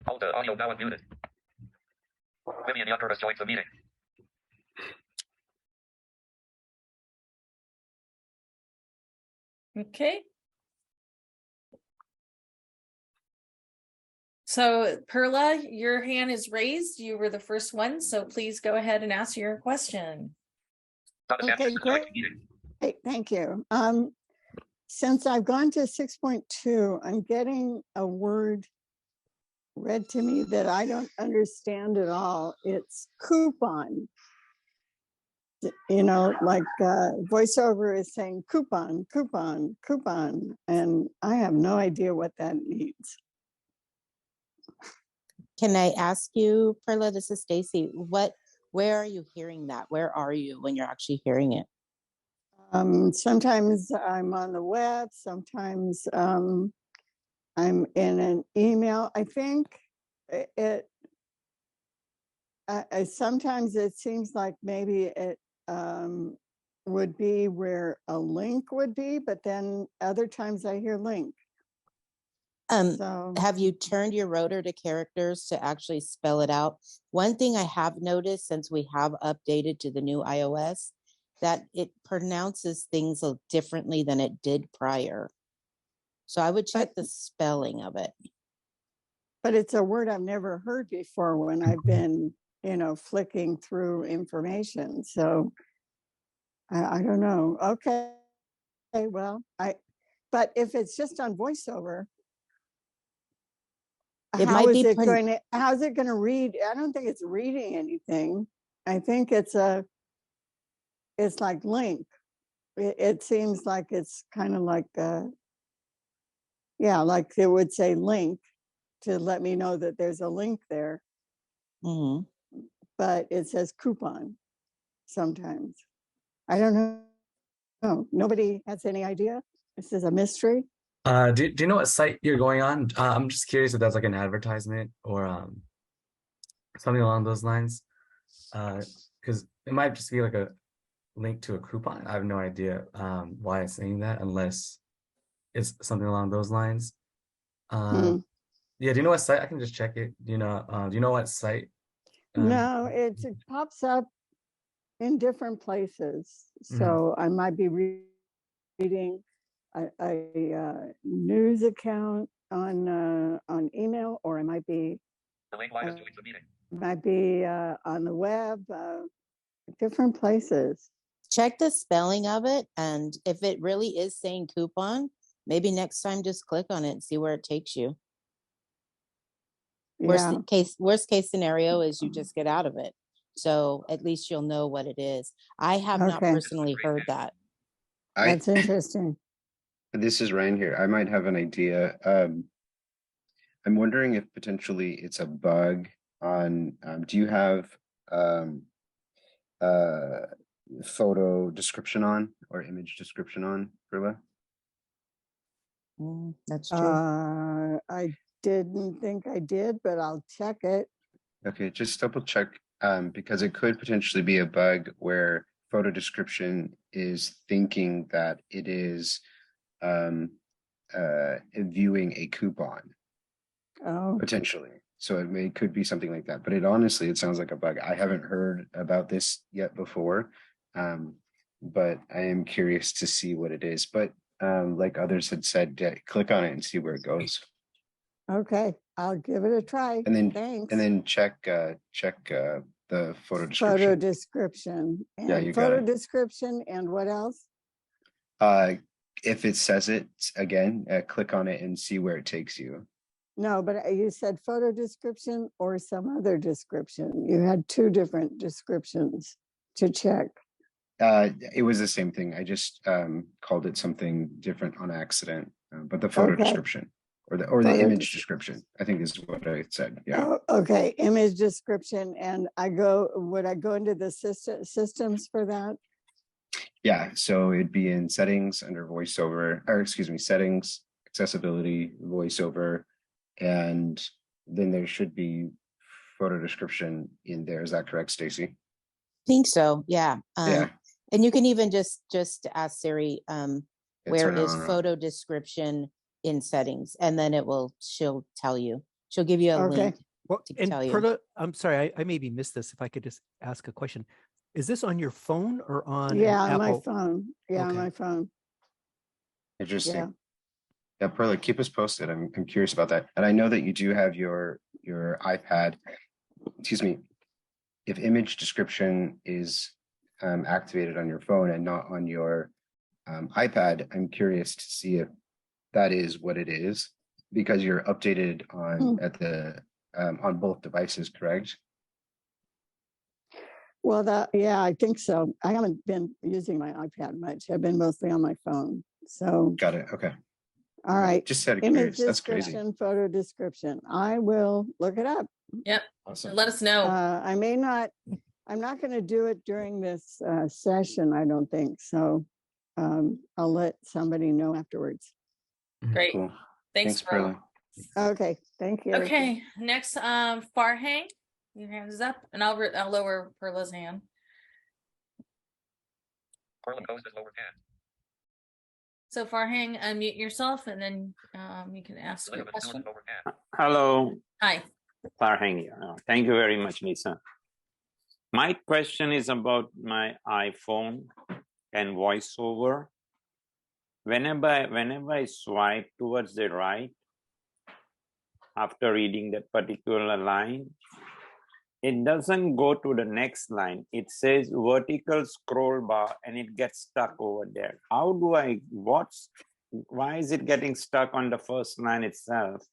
Hold the audio now unmuted. Vivian Young has joined the meeting. Okay. So Perla, your hand is raised. You were the first one, so please go ahead and ask your question. Okay, great. Hey, thank you. Since I've gone to 6.2, I'm getting a word read to me that I don't understand at all. It's coupon. You know, like voiceover is saying coupon, coupon, coupon, and I have no idea what that means. Can I ask you, Perla, this is Stacy, where are you hearing that? Where are you when you're actually hearing it? Sometimes I'm on the web, sometimes I'm in an email. I think sometimes it seems like maybe it would be where a link would be, but then other times I hear link. So have you turned your rotor to characters to actually spell it out? One thing I have noticed since we have updated to the new iOS, that it pronounces things differently than it did prior. So I would check the spelling of it. But it's a word I've never heard before when I've been, you know, flicking through information. So I don't know. Okay. Well, but if it's just on voiceover, how's it going to read? I don't think it's reading anything. I think it's like link. It seems like it's kind of like, yeah, like it would say link to let me know that there's a link there. Mm-hmm. But it says coupon sometimes. I don't know. No, nobody has any idea. This is a mystery. Do you know what site you're going on? I'm just curious if that's like an advertisement or something along those lines. Because it might just be like a link to a coupon. I have no idea why it's saying that unless it's something along those lines. Yeah, do you know what site? I can just check it. Do you know what site? No, it pops up in different places. So I might be reading a news account on email, or it might be on the web, different places. Check the spelling of it, and if it really is saying coupon, maybe next time just click on it and see where it takes you. Yeah. Worst case scenario is you just get out of it. So at least you'll know what it is. I have not personally heard that. That's interesting. This is Ryan here. I might have an idea. I'm wondering if potentially it's a bug on, do you have photo description on or image description on, Perla? That's true. I didn't think I did, but I'll check it. Okay, just double check because it could potentially be a bug where photo description is thinking that it is viewing a coupon. Oh, potentially. So it could be something like that. But it sounds like a bug. I haven't heard about this yet before, but I am curious to see what it is. But like others had said, click on it and see where it goes. okay, I'll give it a try. And then thanks. And then check the photo description. Photo description. And yeah, you photo got it. description and what else? If it says it again, click on it and see where it takes you. No, but you said photo description or some other description. You had two different descriptions to check. It was the same thing. I just called it something different on accident. But the photo description or the image description, I think is what I said. Yeah. Oh, okay, image description, and would I go into the systems for that? Yeah, so it'd be in settings under voiceover, or excuse me, settings, accessibility, voiceover, and then there should be photo description in there. Is that correct, Stacy? I think so. Yeah. Yeah. And you can even just ask Siri, where is photo description in settings, and then she'll tell you. She'll give you a Okay. link Well, to and tell you. Perla, I'm sorry, I maybe missed this. If I could just ask a question. Is this on your phone or on an Yeah, on my Apple? phone. Yeah, on Okay. my phone. Interesting. Yeah. Yeah, Perla, keep us posted. I'm curious about that. And I know that you do have your iPad. Excuse me. If image description is activated on your phone and not on your iPad, I'm curious to see if that is what it is, because you're updated on at the on both devices, correct? Well, yeah, I think so. I haven't been using my iPad much. I've been mostly on my phone. So, Got it. Okay. all right. Just out of Image curious. That's crazy. description, photo description. I will look it up. Yep. Awesome. Let us know. I may not, I'm not going to do it during this session, I don't think. So I'll let somebody know afterwards. Great. Cool. Thanks, Perla. Okay, thank you. Okay, next, Farhang, your hand is up, and I'll lower Perla's hand. Perla posed his lower hand. So Farhang, unmute yourself, and then you can ask your Elizabeth Susan question. lower hand. Hello, Hi. Farhang here. Thank you very much, Lisa. My question is about my iPhone and voiceover. Whenever I swipe towards the right, after reading that particular line, it doesn't go to the next line. It says vertical scroll bar and it gets stuck over there. Why is it getting stuck on the first line itself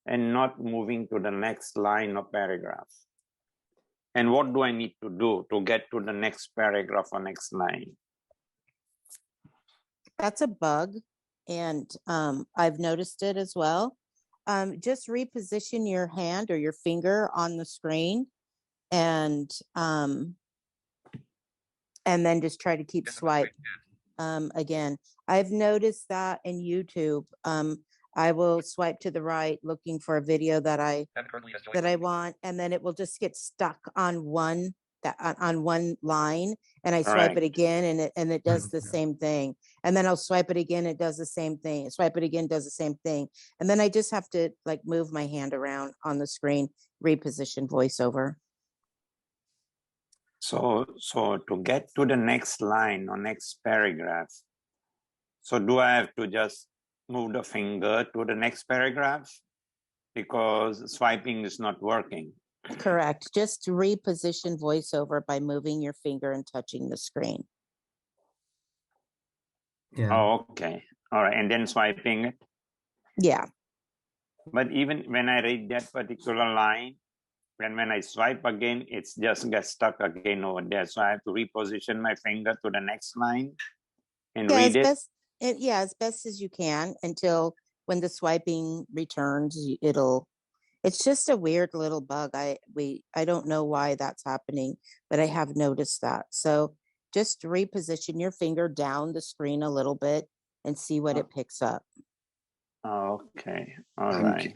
and not moving to the next line or paragraph? And what do I need to do to get to the next paragraph or next line? That's a bug, and I've noticed it as well. Just reposition your hand or your finger on the screen, and then just try to keep swipe again. I've noticed that in YouTube. I will swipe to the right looking for a video that I want, and then it will just get stuck on one line, and I swipe it Right. again, and it does the same thing. And then I'll swipe it again, it does the same thing. Swipe it again, does the same thing. And then I just have to like move my hand around on the screen, reposition voiceover. So to get to the next line or next paragraph, so do I have to just move the finger to the next paragraph? Because swiping is not working. Correct. Just reposition voiceover by moving your finger and touching the screen. Yeah. Oh, okay. All right. And then swiping it. Yeah. But even when I read that particular line, when I swipe again, it's just gets stuck again over there. So I have to reposition my finger to the next line and read it. As best as you can until when the swiping returns, it's just a weird little bug. I don't know why that's happening, but I have noticed that. So just reposition your finger down the screen a little bit and see what it picks up. Okay. All right.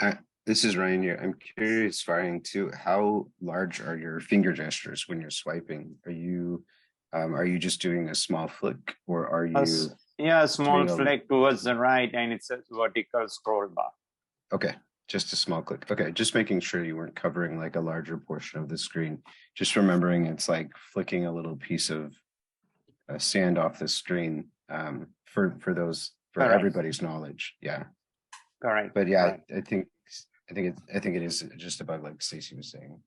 This is Ryan here. I'm curious, Farhang, too. How large are your finger gestures when you're swiping? Are you just doing a small flick, or are you? A small flick towards the right, and it's a vertical scroll bar. Okay, just a small click. Okay, just making sure you weren't covering like a larger portion of the screen. Just remembering it's like flicking a little piece of sand off the screen for everybody's knowledge. Yeah. Correct. But yeah, Correct. I think it is just about like Stacey was saying.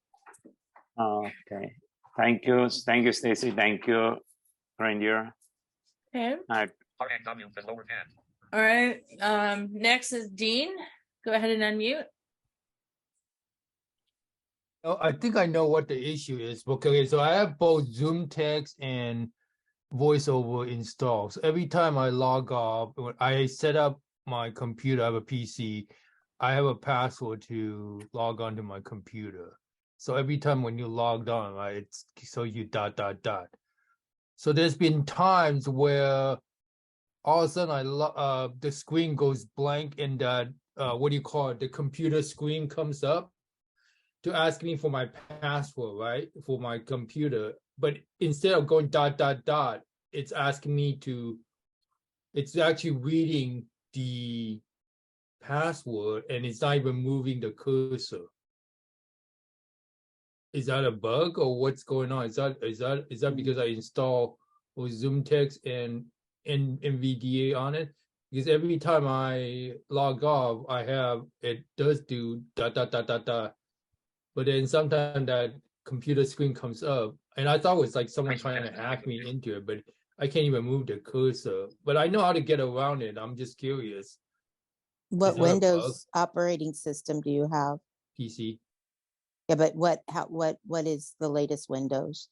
Okay. Thank you, Stacey. Thank you, Reindeer. Okay. Farhang unmute his lower hand. All right. Next is Dean. Go ahead and unmute. Oh, I think I know what the issue is. Okay, so I have both Zoom text and VoiceOver installed. So every time I log off, when I set up my computer, I have a PC, I have a password to log onto my computer. So every time when you logged on, right, it's so you ... So there's been times where all of a sudden the screen goes blank and that what do you call it? The computer screen comes up to ask me for my password, right? For my computer. But instead of going ... it's asking me it's actually reading the password and it's not even moving the cursor. Is that a bug or what's going on? Is that because I install Zoom text and NVDA on it? Because every time I log off, it does do ... But then sometimes that computer screen comes up, and I thought it was like someone trying to hack me into it, but I can't even move the cursor. But I know how to get around it. I'm just curious. What Is that a bug? Windows operating system do you have? PC, Yeah, but what is the latest Windows?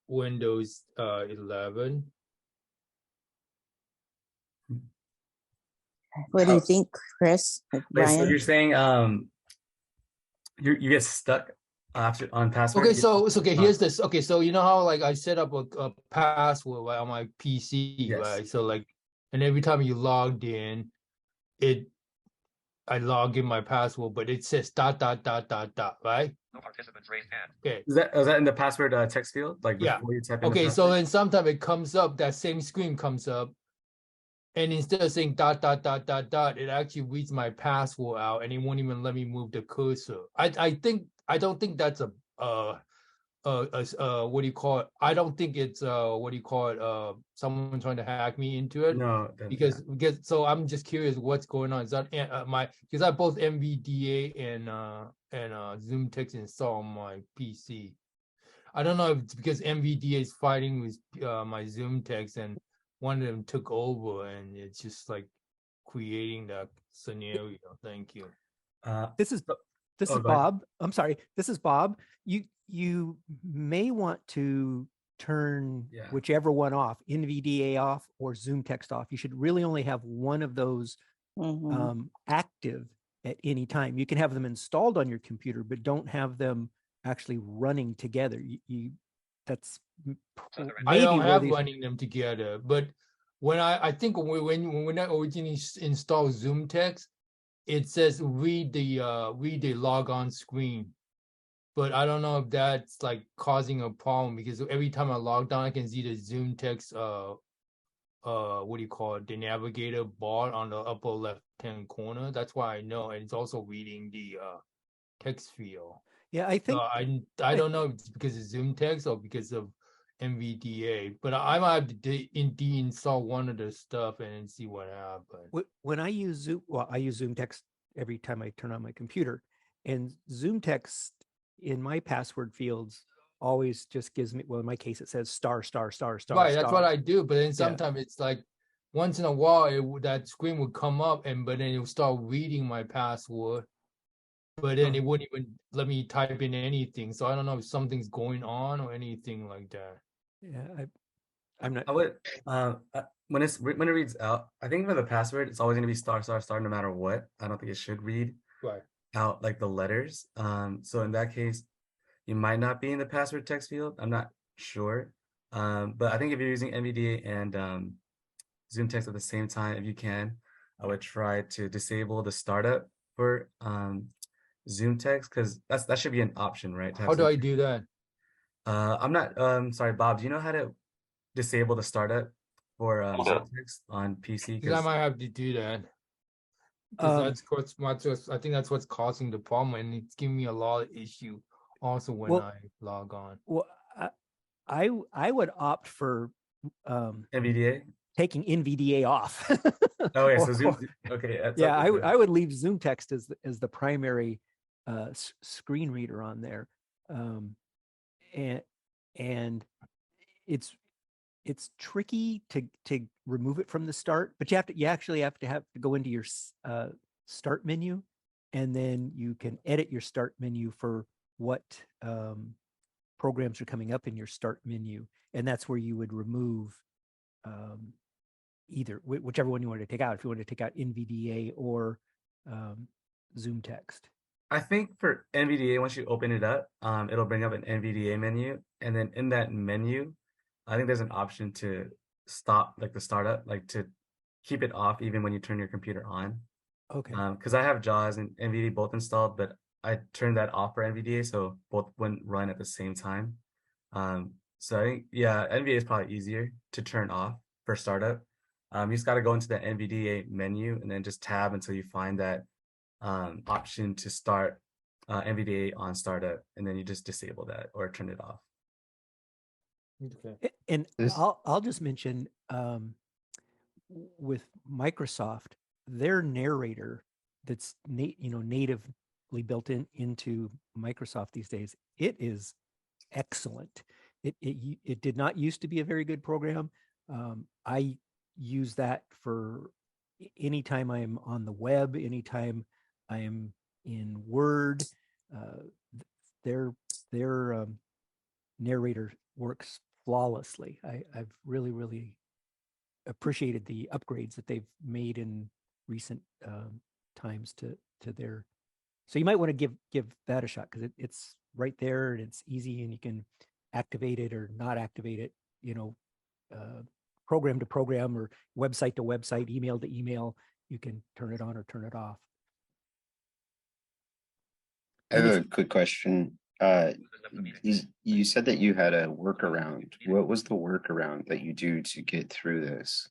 Windows 11. What do you think, Chris? Wait, so Brian? you're saying you get stuck after on password? Okay, so okay, here's this. Okay, so you know how like I set up a password right, on my PC, Yes. right? So like, and every time you logged in, I log in my password, but it says ... right? No participants raised hand. Okay. Is that in the password text field? Like Yeah. before you type in the Okay, so password? then sometimes it comes up, that same screen comes up, and instead of saying ... it actually reads my password out, and it won't even let me move the cursor. I don't think that's a what do you call it? I don't think it's what do you call it? Someone trying to hack me into it. No, Because so I'm just curious what's going on. Is that because I have both NVDA and Zoom text installed on my PC. I don't know if it's because NVDA is fighting with my Zoom text and one of them took over and it's just like creating that scenario. Thank you. This is go ahead. Bob. I'm sorry. This is Bob. You may want to turn whichever one off, NVDA off or Zoom text off. You should really only have one of those active at any time. You can have them installed on your computer, but don't have them actually running together. That's I don't have running them together, but when I think when I originally installed Zoom text, it says read the logon screen. But I don't know if that's like causing a problem because every time I log on, I can see the Zoom text what do you call it, the navigator bar on the upper left hand corner. That's why I know, and it's also reading the text field. Yeah, I think I don't know if it's because of Zoom text or because of NVDA, but I might have to deinstall one of the stuff and see what happens. When I use Zoom, well, I use Zoom text every time I turn on my computer, and Zoom text in my password fields always just gives me, well, in my case, it says star. Right, that's what I do. But then sometimes it's like once in a while that screen would come up, but then it would start reading my password. But then it wouldn't even let me type in anything. So I don't know if something's going on or anything like that. Yeah, I'm not. I would when it reads out, I think for the password, it's always gonna be star no matter what. I don't think it should read out like the letters. So in that case, you might not be in the password text field. I'm not sure. But I think if you're using NVDA and Zoom text at the same time, if you can, I would try to disable the startup for Zoom text, because that should be an option, right? How do I do that? I'm not sorry, Bob, do you know how to disable the startup for Zoom text on PC? Because I might have to do that. Because I think that's what's causing the problem, and it's giving me a lot of issue also when I log on. Well, I would opt for NVDA, taking NVDA off. Oh yeah, so Zoom. Okay, yeah, I would leave Zoom text as the primary screen reader on there, and it's tricky to remove it from the start, but you actually have to go into your start menu, and then you can edit your start menu for what programs are coming up in your start menu, and that's where you would remove either whichever one you want to take out. If you want to take out NVDA or Zoom text. I think for NVDA, once you open it up, it'll bring up an NVDA menu, and then in that menu, I think there's an option to stop like the startup, like to keep it off even when you turn your computer on. Okay. Because I have JAWS and NVDA both installed, but I turned that off for NVDA, so both wouldn't run at the same time. So I think, yeah, NVDA is probably easier to turn off for startup. You just got to go into the NVDA menu and then just tab until you find that option to start NVDA on startup, and then you just disable that or turn it off. Okay. And I'll just mention with Microsoft, their narrator that's natively built into Microsoft these days, it is excellent. It did not used to be a very good program. I use that for anytime I am on the web, anytime I am in Word. Their narrator works flawlessly. I've really appreciated the upgrades that they've made in recent times to their. So you might want to give that a shot, because it's right there and it's easy, and you can activate it or not activate it. Program to program or website to website, email to email. You can turn it on or turn it off. I have a quick question. You said that you had a workaround. What was the workaround that you do to get through this?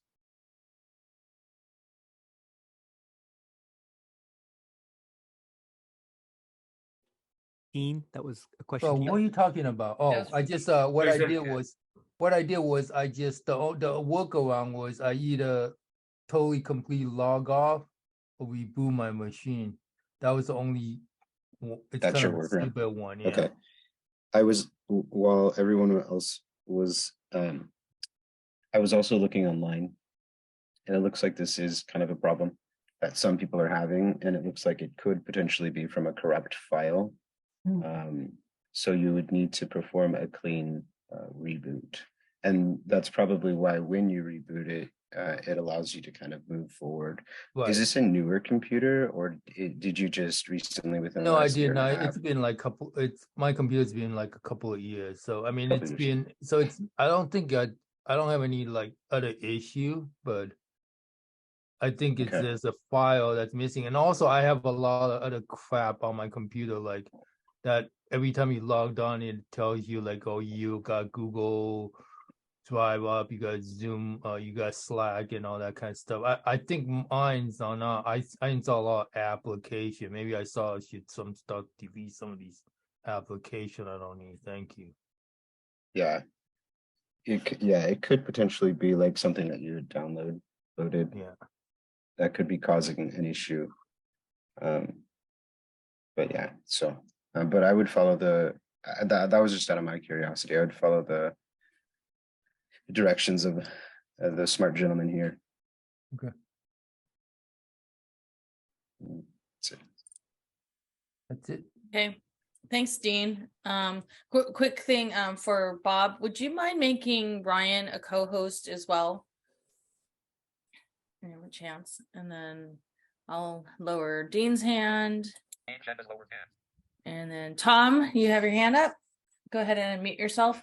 Dean, that was a question. So to you. what are you talking about? Oh, Yes. I just what I did was I just the workaround was I either totally complete log off or reboot my machine. That was the only. It's That's kind your of a workaround? stupid one. Yeah. Okay. While everyone else was, I was also looking online, and it looks like this is kind of a problem that some people are having, and it looks like it could potentially be from a corrupt file. So you would need to perform a clean reboot. And that's probably why when you reboot it, it allows you to kind of move forward. Right. Is this a newer computer, or did you just recently within the No, I last year did and a not. It's half? been like my computer's been like a couple of years. So I mean, Couple it's years. been so it's. I don't think I don't have any like other issue, but I think it's Okay. there's a file that's missing, and also I have a lot of other crap on my computer, like that. Every time you logged on, it tells you like, oh, you got Google Drive up, you got Zoom, you got Slack, and all that kind of stuff. I think mine's on. I install a lot of application. Maybe I should some stuff delete some of these application I don't need. Thank you. Yeah. It could potentially be like something that you loaded. Yeah. That could be causing an issue. But yeah, so, but I would follow that was just out of my curiosity. I would follow the directions of the smart gentleman here. Okay. That's it. That's it. Okay, thanks, Dean. Quick thing for Bob, would you mind making Ryan a co-host as well? I have a chance, and then I'll lower Dean's hand. And then Tom, you have your hand up. Go ahead and unmute yourself.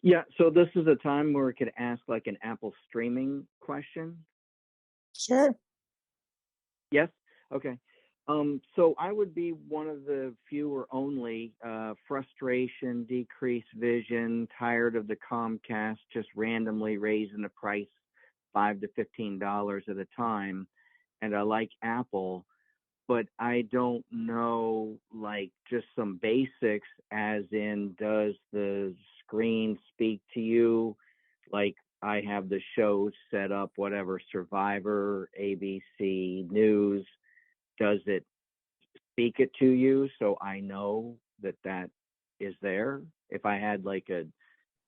Yeah, so this is a time where we could ask like an Apple streaming question. Sure. Yes? Okay. So I would be one of the few or only frustration, decreased vision, tired of the Comcast just randomly raising the price $5 to $15 at a time. And I like Apple, but I don't know like just some basics as in, does the screen speak to you? Like I have the shows set up, whatever, Survivor, ABC, News. Does it speak it to you so I know that is there? If I had like a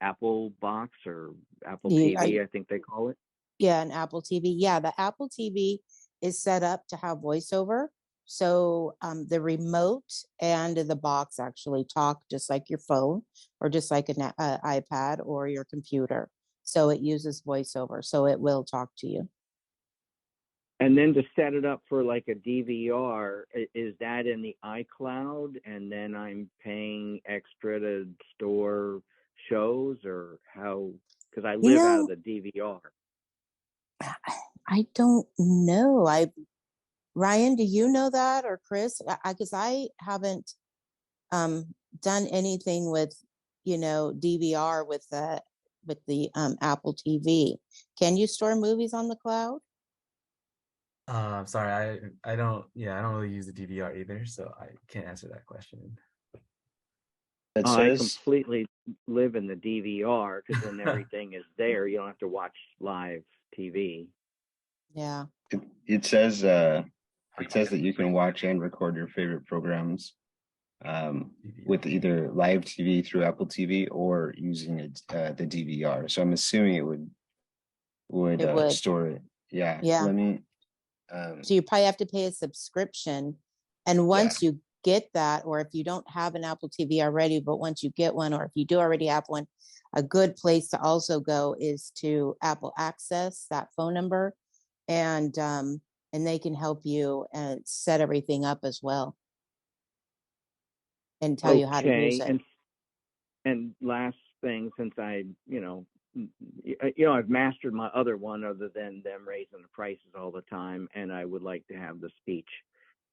Apple box or Apple TV, I think they call it. Yeah, an Apple TV. Yeah, the Apple TV is set up to have voiceover. So the remote and the box actually talk just like your phone or just like an iPad or your computer. So it uses voiceover. So it will talk to you. And then to set it up for like a DVR, is that in the iCloud? And then I'm paying extra to store shows, or how? Because I live out of the DVR. I don't know. Ryan, do you know that, or Chris? Because I haven't done anything with, DVR with the with the Apple TV. Can you store movies on the cloud? Sorry, I don't really use the DVR either, so I can't answer that question. It I says completely live in the DVR because then everything is there. You don't have to watch live TV. Yeah. it says that you can watch and record your favorite programs with either live TV through Apple TV or using the DVR. So I'm assuming it would store it. Yeah. Yeah. Let me. So you probably have to pay a subscription. And once you get that, or if you don't have an Apple TV already, but once you get one, or if you do already have one, a good place to also go is to Apple Access, that phone number, and they can help you set everything up as well and tell you how to use it. And last thing, since I've mastered my other one other than them raising the prices all the time, and I would like to have the speech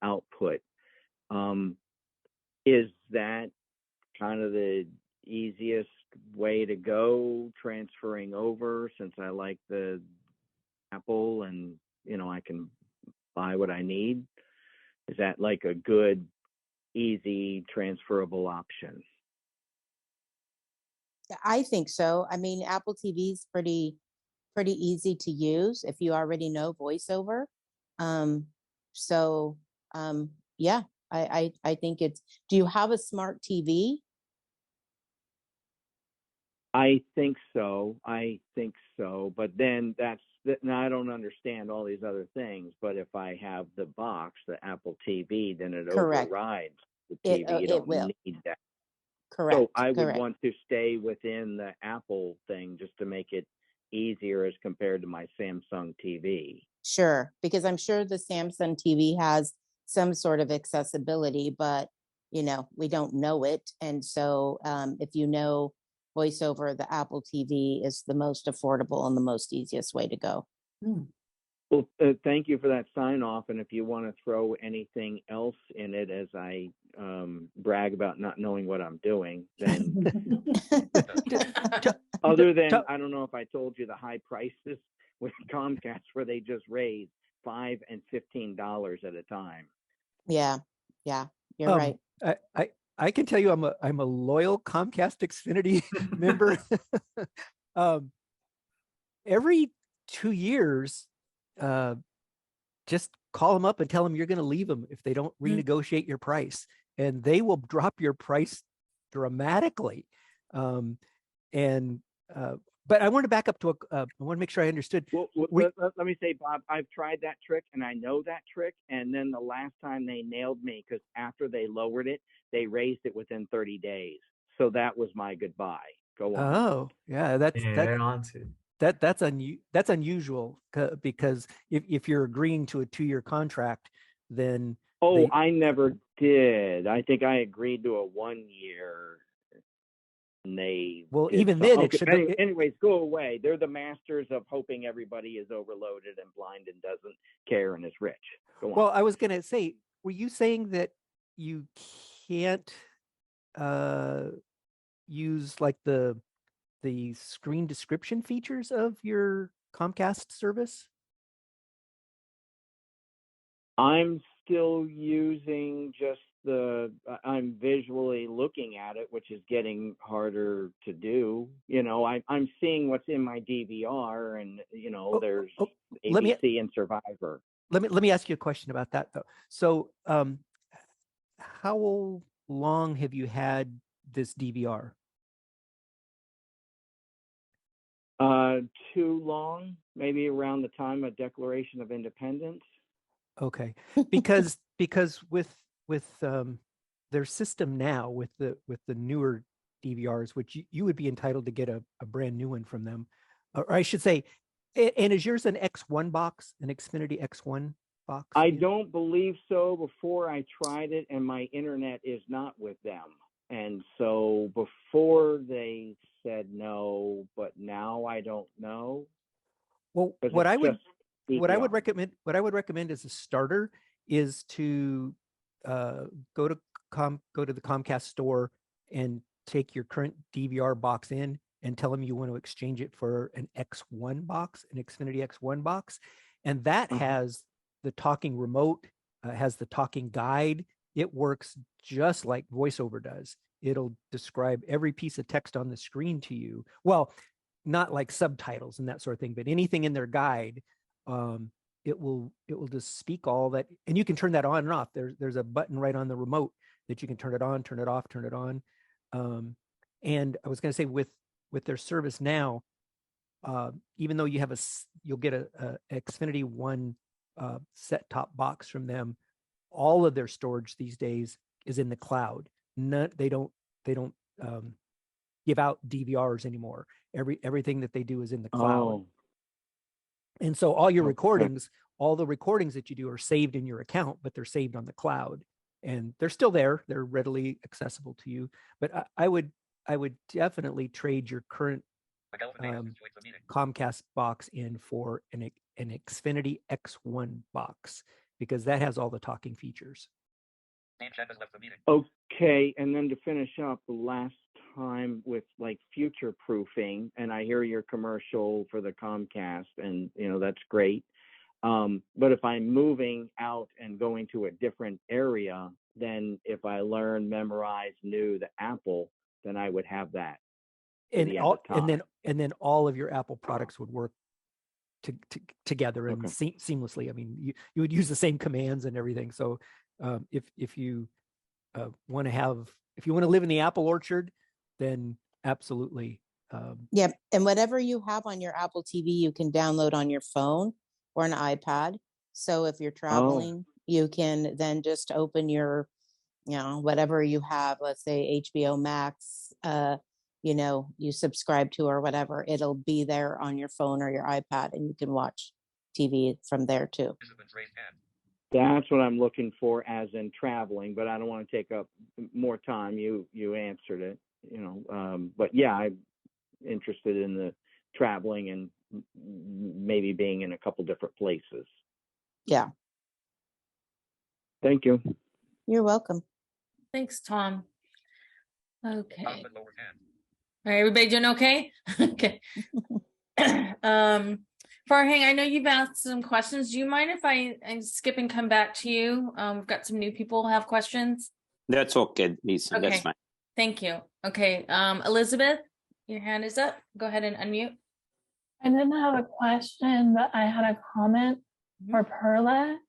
output. Is that kind of the easiest way to go, transferring over, since I like the Apple and, I can buy what I need? Is that like a good, easy, transferable option? I think so. I mean, Apple TV is pretty easy to use if you already know VoiceOver. Yeah, I think it's. Do you have a smart TV? I think so. But then now I don't understand all these other things. But if I have the box, the Apple TV, then it overrides the TV. You don't need that. Correct. So I would want to stay within the Apple thing just to make it easier as compared to my Samsung TV. Sure, because I'm sure the Samsung TV has some sort of accessibility, but we don't know it. And so if you know VoiceOver, the Apple TV is the most affordable and the most easiest way to go. Well, thank you for that sign off. And if you want to throw anything else in it as I brag about not knowing what I'm doing, then other than, I don't know if I told you the high prices with Comcast where they just raise $5 and $15 at a time. Yeah, you're right. I can tell you I'm a loyal Comcast Xfinity member. Every 2 years, just call them up and tell them you're going to leave them if they don't renegotiate your price, and they will drop your price dramatically. But I want to back up to I want to make sure I understood. Well, let me say, Bob, I've tried that trick and I know that trick. And then the last time they nailed me because after they lowered it, they raised it within 30 days. So that was my goodbye. Go on. Oh, yeah, that's unusual because if you're agreeing to a 2-year contract, then I never did. I think I agreed to a 1 year. And anyways, go away. They're the masters of hoping everybody is overloaded and blind and doesn't care and is rich. Go on. Well, I was going to say, were you saying that you can't use like the screen description features of your Comcast service? I'm still using just I'm visually looking at it, which is getting harder to do. I'm seeing what's in my DVR, and there's ABC and Survivor. Let me ask you a question about that though. So, how long have you had this DVR? Too long, maybe around the time of Declaration of Independence. Okay, because with their system now, with the newer DVRs, which you would be entitled to get a brand new one from them, or I should say, and is yours an X1 box, an Xfinity X1 box? I don't believe so. Before I tried it, and my internet is not with them, and so before they said no, but now I don't know. Well, what I would recommend as a starter is to go to the Comcast store and take your current DVR box in and tell them you want to exchange it for an X1 box, an Xfinity X1 box. And that has the talking remote, has the talking guide. It works just like VoiceOver does. It'll describe every piece of text on the screen to you. Well, not like subtitles and that sort of thing, but anything in their guide, it will just speak all that, and you can turn that on and off. There's a button right on the remote that you can turn it on, turn it off, turn it on. And I was going to say with their service now, even though you'll get a Xfinity One set-top box from them, all of their storage these days is in the cloud. They don't give out DVRs anymore. Everything that they do is in the cloud. And so all your recordings, all the recordings that you do are saved in your account, but they're saved on the cloud, and they're still there. They're readily accessible to you. But I would definitely trade your current Comcast box in for an Xfinity X1 box, because that has all the talking features. Okay, and then to finish up, the last time with like future proofing, and I hear your commercial for the Comcast, and that's great. But if I'm moving out and going to a different area, then if I learn, memorize, knew the Apple, then I would have that. And then all of your Apple products would work together and seamlessly. I mean, you would use the same commands and everything. So if you want to live in the Apple orchard, then absolutely. Yep. And whatever you have on your Apple TV, you can download on your phone or an iPad. So if you're traveling, you can then just open your, whatever you have, let's say HBO Max, you subscribe to or whatever, it'll be there on your phone or your iPad, and you can watch TV from there too. That's what I'm looking for, as in traveling, but I don't want to take up more time. You answered it, but yeah, I'm interested in the traveling and maybe being in a couple different places. Yeah. Thank you. You're welcome. Thanks, Tom. Okay. All right, everybody doing okay? Okay. Farhang, I know you've asked some questions. Do you mind if I skip and come back to you? We've got some new people who have questions. That's okay, Lisa. Okay. That's fine. Thank you. Okay. Elizabeth, your hand is up. Go ahead and unmute. I didn't have a question, but I had a comment for Perla.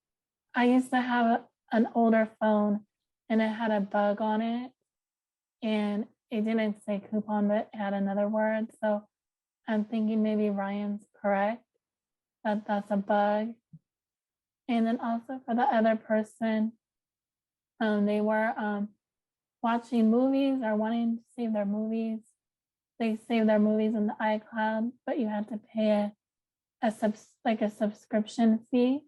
I used to have an older phone, and it had a bug on it, and it didn't say coupon, but it had another word. So I'm thinking maybe Ryan's correct, that that's a bug. And then also for the other person, they were watching movies or wanting to save their movies. They save their movies in the iCloud, but you had to pay a subscription fee.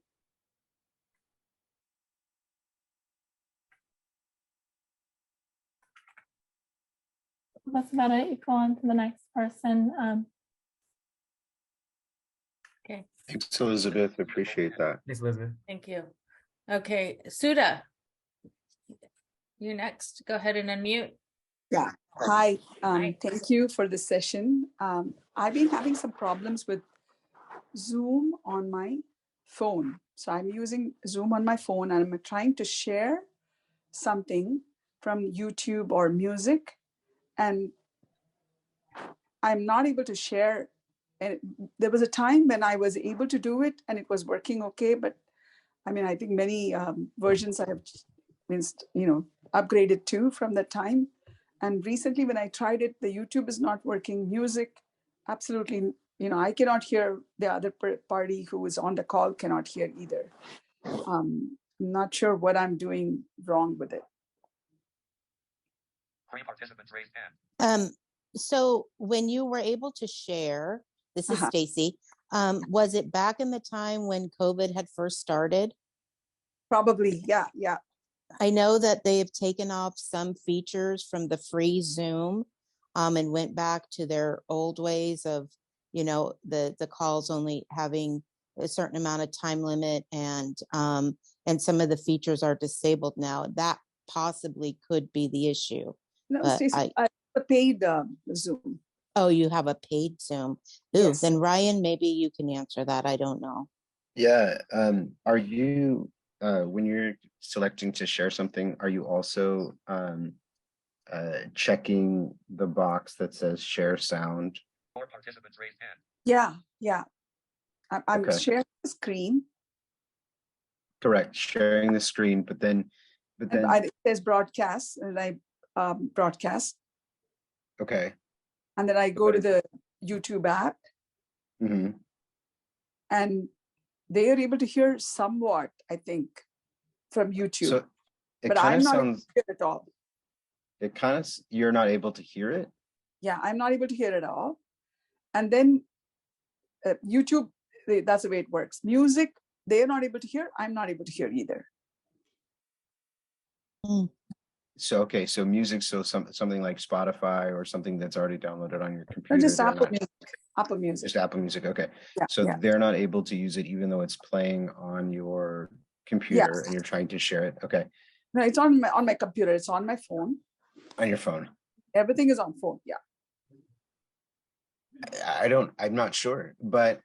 That's about it. You go on to the next person. Okay. Thanks, Elizabeth. Appreciate that. Thanks, Elizabeth. Thank you. Okay, Sudha, you're next. Go ahead and unmute. Yeah. Hi. Thank you for the session. I've been having some problems with Zoom on my phone. So I'm using Zoom on my phone, and I'm trying to share something from YouTube or music, and I'm not able to share. And there was a time when I was able to do it and it was working okay. But I mean, I think many versions I have been, upgraded to from that time. And recently when I tried it, the YouTube is not working. Music, absolutely, I cannot hear. The other party who is on the call cannot hear either. I'm not sure what I'm doing wrong with it. 3 participants raised hand. So when you were able to share, this is Stacy, was it back in the time when COVID had first started? Probably, yeah. I know that they have taken off some features from the free Zoom and went back to their old ways of, the calls only having a certain amount of time limit, and some of the features are disabled now. That possibly could be the issue. No, Stacey, I paid Zoom. Oh, you have a paid Zoom. Ooh, Yes. then Ryan, maybe you can answer that. I don't know. Yeah. Are you when you're selecting to share something, are you also checking the box that says share sound? More participants raised hand. Yeah. I'm Okay. sharing the screen. Correct. Sharing the screen, but then It says broadcast, and I broadcast, okay. and then I go to the YouTube app, Mm-hmm. and they are able to hear somewhat, I think, from YouTube. So it but kind I'm of not able sounds. to hear it all. It kind of you're not able to hear it. Yeah, I'm not able to hear it all. And then YouTube, that's the way it works. Music, they're not able to hear. I'm not able to hear either. So okay, so music, so something like Spotify or something that's already downloaded on your No, computer. just they're Apple not- Music. Apple Music. Just Apple Music. Okay. Yeah, So yeah. they're not able to use it even though it's playing on your computer Yes. and you're trying to share it. Okay. No, it's on my computer. It's on my phone. On your phone. Everything is on phone. Yeah. I'm not sure, but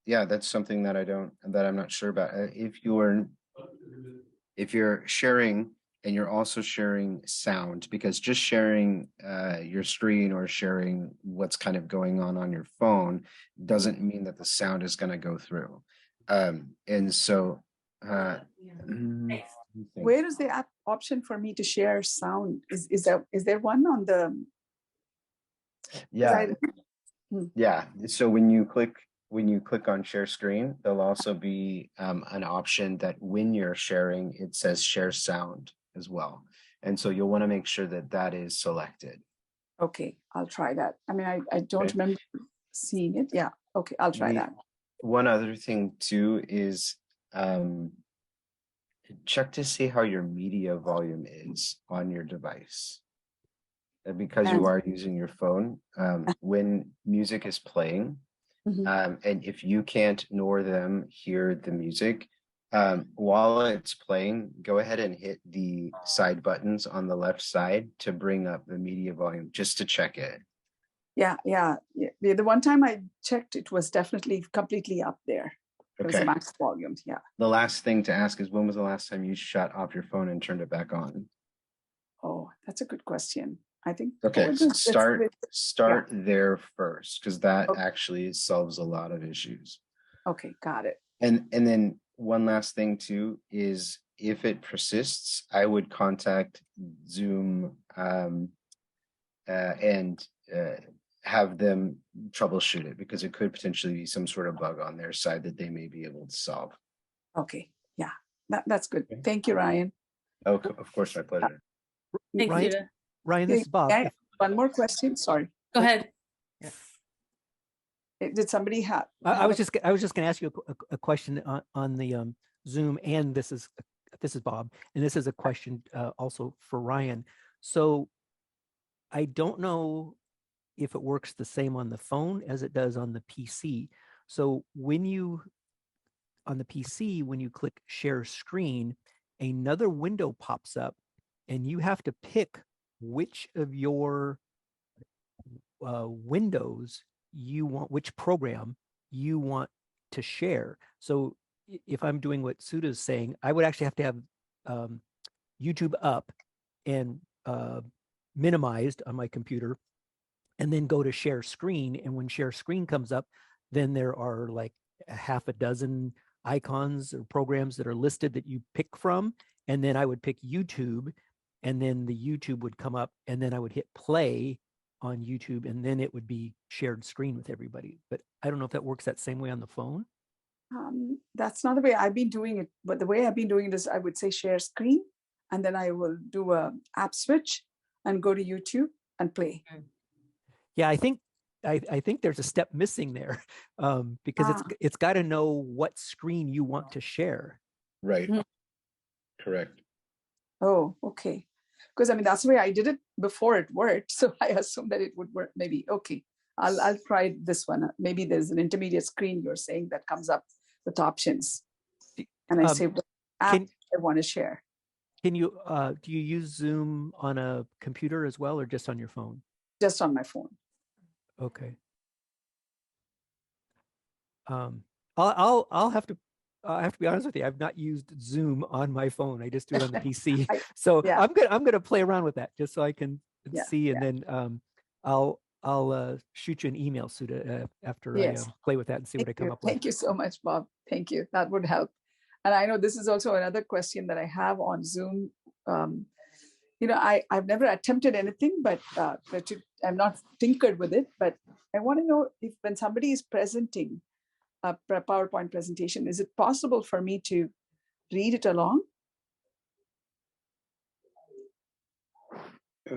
yeah, that's something that I'm not sure about. If you're sharing and you're also sharing sound, because just sharing your screen or sharing what's kind of going on your phone doesn't mean that the sound is going to go through. And so Where is the option for me to share sound? Is there one on the? Yeah. Yeah. So when you click on share screen, there'll also be an option that when you're sharing, it says share sound as well. And so you'll want to make sure that that is selected. Okay, I'll try that. I mean, I don't remember seeing it. Yeah. Okay, I'll try that. One other thing too is check to see how your media volume is on your device. And because you are using your phone, when music is playing, and if you can't nor them hear the music, while it's playing, go ahead and hit the side buttons on the left side to bring up the media volume just to check it. Yeah. The one time I checked, it was definitely completely up there. It was a max volume. Yeah. The last thing to ask is, when was the last time you shut off your phone and turned it back on? Oh, that's a good question. I think. Okay, start there first, because that actually solves a lot of issues. Okay, got it. And then one last thing too is, if it persists, I would contact Zoom and have them troubleshoot it, because it could potentially be some sort of bug on their side that they may be able to solve. Okay, yeah, that's good. Thank you, Ryan. Oh, of course, my pleasure. Thank you. Ryan, this is Bob. One more question. Sorry. Go ahead. Did somebody have? I was just going to ask you a question on the Zoom, and this is Bob, and this is a question also for Ryan. So I don't know if it works the same on the phone as it does on the PC. So on the PC, when you click share screen, another window pops up, and you have to pick which of your windows you want, which program you want to share. So if I'm doing what Sudha's saying, I would actually have to have YouTube up and minimized on my computer, and then go to share screen. And when share screen comes up, then there are like a half a dozen icons or programs that are listed that you pick from. And then I would pick YouTube, and then the YouTube would come up, and then I would hit play on YouTube, and then it would be shared screen with everybody. But I don't know if that works that same way on the phone. That's not the way I've been doing it. But the way I've been doing it is, I would say share screen, and then I will do a app switch and go to YouTube and play. Yeah, I think there's a step missing there, because it's got to know what screen you want to share. Right. Correct. Oh, okay. Because I mean, that's the way I did it before it worked. So I assumed that it would work. Maybe. Okay. I'll try this one. Maybe there's an intermediate screen you're saying that comes up with options. And I say what app I want to share. Can you do you use Zoom on a computer as well, or just on your phone? Just on my phone. Okay. I'll have to be honest with you. I've not used Zoom on my phone. I just do it on the PC. So yeah. I'm gonna play around with that just so I can Yeah, see, and then I'll shoot you an email, Sudha, after Yes. I play with that and see what I come up with. Thank you so much, Bob. Thank you. That would help. And I know this is also another question that I have on Zoom. I've never attempted anything, but I'm not tinkered with it. But I want to know if when somebody is presenting a PowerPoint presentation, is it possible for me to read it along?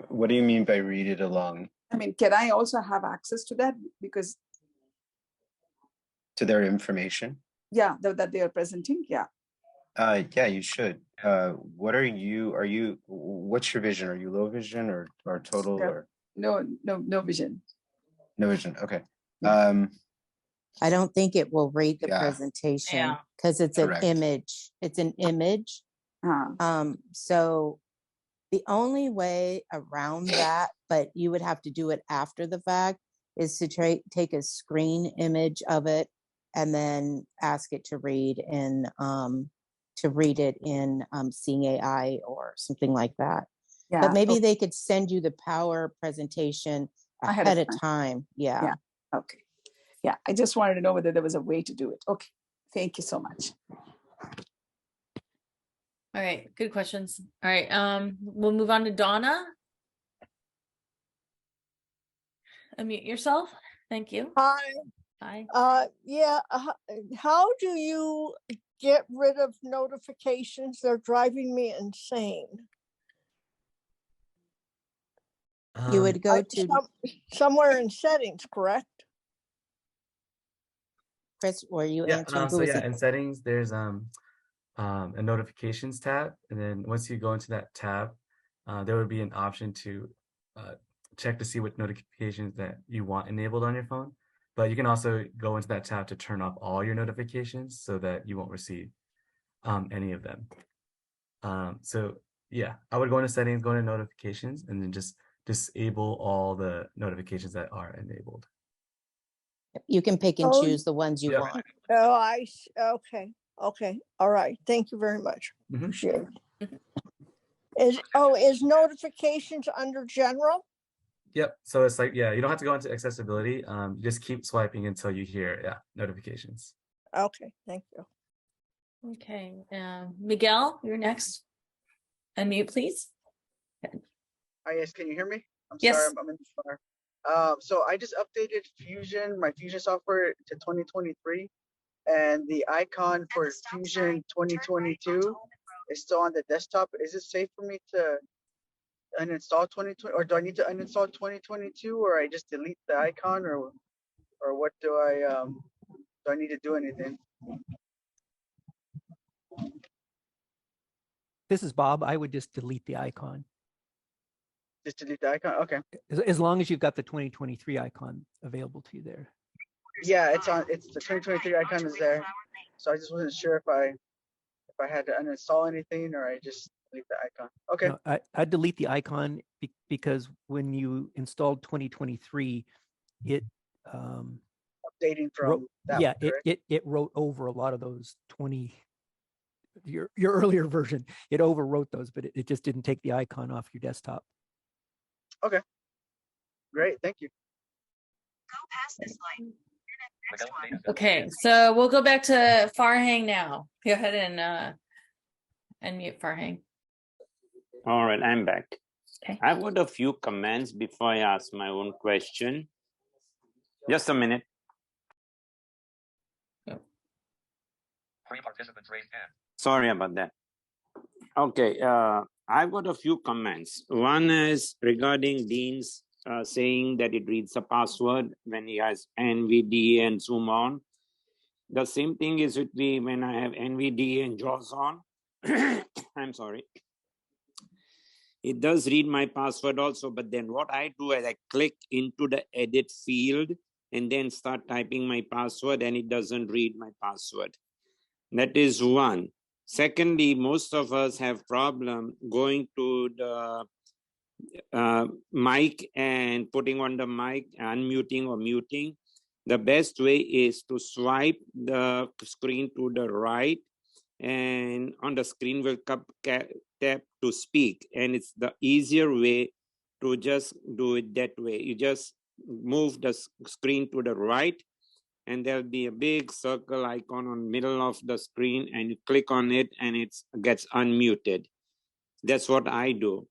What do you mean by read it along? I mean, can I also have access to that? Because to their information? Yeah, that they are presenting. Yeah. Yeah, you should. What are you, what's your vision? Are you low vision or total or? No vision. No vision. Okay. I don't think it will read the presentation because it's Correct. an image. It's an image. So the only way around that, but you would have to do it after the fact, is to take a screen image of it and then ask it to read it in Seeing AI or something like that. Yeah. But maybe they could send you the power presentation ahead of time. Yeah. Okay. Yeah. I just wanted to know whether there was a way to do it. Okay. Thank you so much. All right. Good questions. All right. We'll move on to Donna. Unmute yourself. Thank you. Hi. Hi. How do you get rid of notifications? They're driving me insane. You would go to somewhere in settings, correct? Chris, were you Yeah, answering? so yeah, in settings, there's a notifications tab, and then once you go into that tab, there would be an option to check to see what notifications that you want enabled on your phone. But you can also go into that tab to turn off all your notifications so that you won't receive any of them. So yeah, I would go into settings, go into notifications, and then just disable all the notifications that are enabled. You can pick and choose the ones you want. Oh, okay. All right. Thank you very much. Appreciate it. Is notifications under general? Yep. So it's like, yeah, you don't have to go into accessibility. You just keep swiping until you hear, notifications. Okay. Thank you. Okay. Miguel, you're next. Unmute, please. Hi, yes. Can you hear me? I'm Yes. sorry. I'm in the car. So I just updated my Fusion software to 2023, and the icon for Fusion 2022 is still on the desktop. Is it safe for me to uninstall 2020, or do I need to uninstall 2022, or I just delete the icon, or what do I need to do anything? This is Bob. I would just delete the icon. Just delete the icon. Okay. As long as you've got the 2023 icon available to you there. Yeah, it's the 2023 icon is there. So I just wasn't sure if I had to uninstall anything, or I just delete the icon. Okay. No, I delete the icon because when you installed 2023, it updating from that. It wrote over a lot of those your earlier version. It overwrote those, but it just didn't take the icon off your desktop. Okay. Great. Thank you. Go past this light. Okay, so we'll go back to Farhang now. Go ahead and unmute Farhang. All right, I'm back. Okay. I've got a few comments before I ask my own question. Just a minute. Participants raise hand. Sorry about that. Okay, I've got a few comments. One is regarding Dean's saying that it reads the password when he has NVDA and Zoom on. The same thing is with me when I have NVDA and JAWS on. I'm sorry. It does read my password also, but then what I do is I click into the edit field and then start typing my password, and it doesn't read my password. That is one. Secondly, most of us have problem going to mic and putting on the mic, unmuting or muting, the best way is to swipe the screen to the right, and on the screen will tap to speak, and it's the easier way to just do it that way. You just move the screen to the right, and there'll be a big circle icon on middle of the screen, and you click on it and it gets unmuted. That's what I do.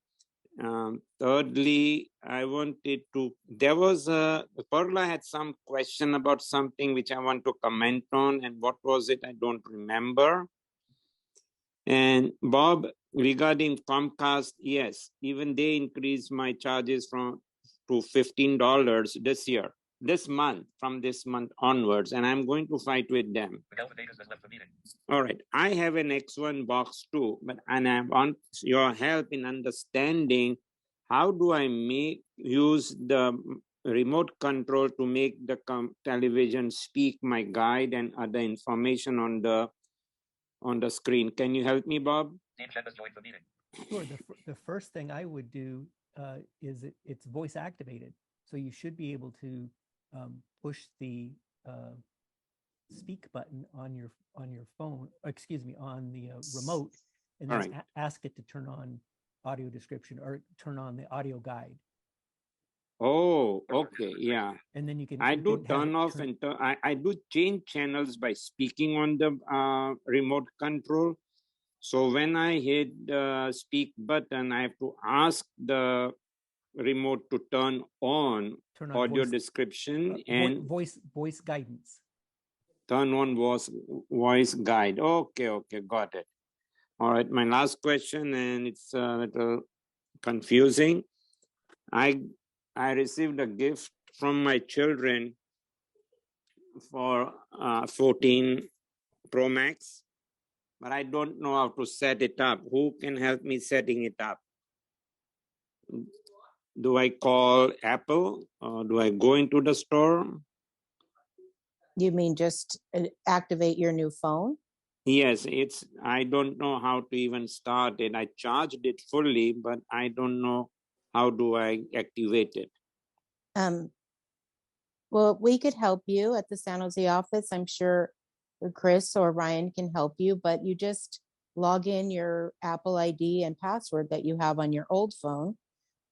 Thirdly, I wanted to, Perla had some question about something which I want to comment on, and what was it? I don't remember. And Bob, regarding Comcast, yes, even they increased my charges to $15 this month, from this month onwards, and I'm going to fight with them. All right, I have an X1 box too, and I want your help in understanding how do I use the remote control to make the television speak my guide and other information on the screen. Can you help me, Bob? Sure. The first thing I would do is it's voice activated, so you should be able to push the speak button on your phone. Excuse me, on the remote, and then ask it to turn on audio description or turn on the audio guide. Oh, okay, yeah. And then you can. I do turn off and I do change channels by speaking on the remote control. So when I hit the speak button, I have to ask the remote to turn on audio description and voice guidance. Turn on voice guide. Okay, got it. All right, my last question, and it's a little confusing. I received a gift from my children for 14 Pro Max, but I don't know how to set it up. Who can help me setting it up? Do I call Apple or do I go into the store? You mean just activate your new phone? Yes, I don't know how to even start it. I charged it fully, but I don't know how do I activate it. Well, we could help you at the San Jose office. I'm sure Chris or Ryan can help you, but you just log in your Apple ID and password that you have on your old phone,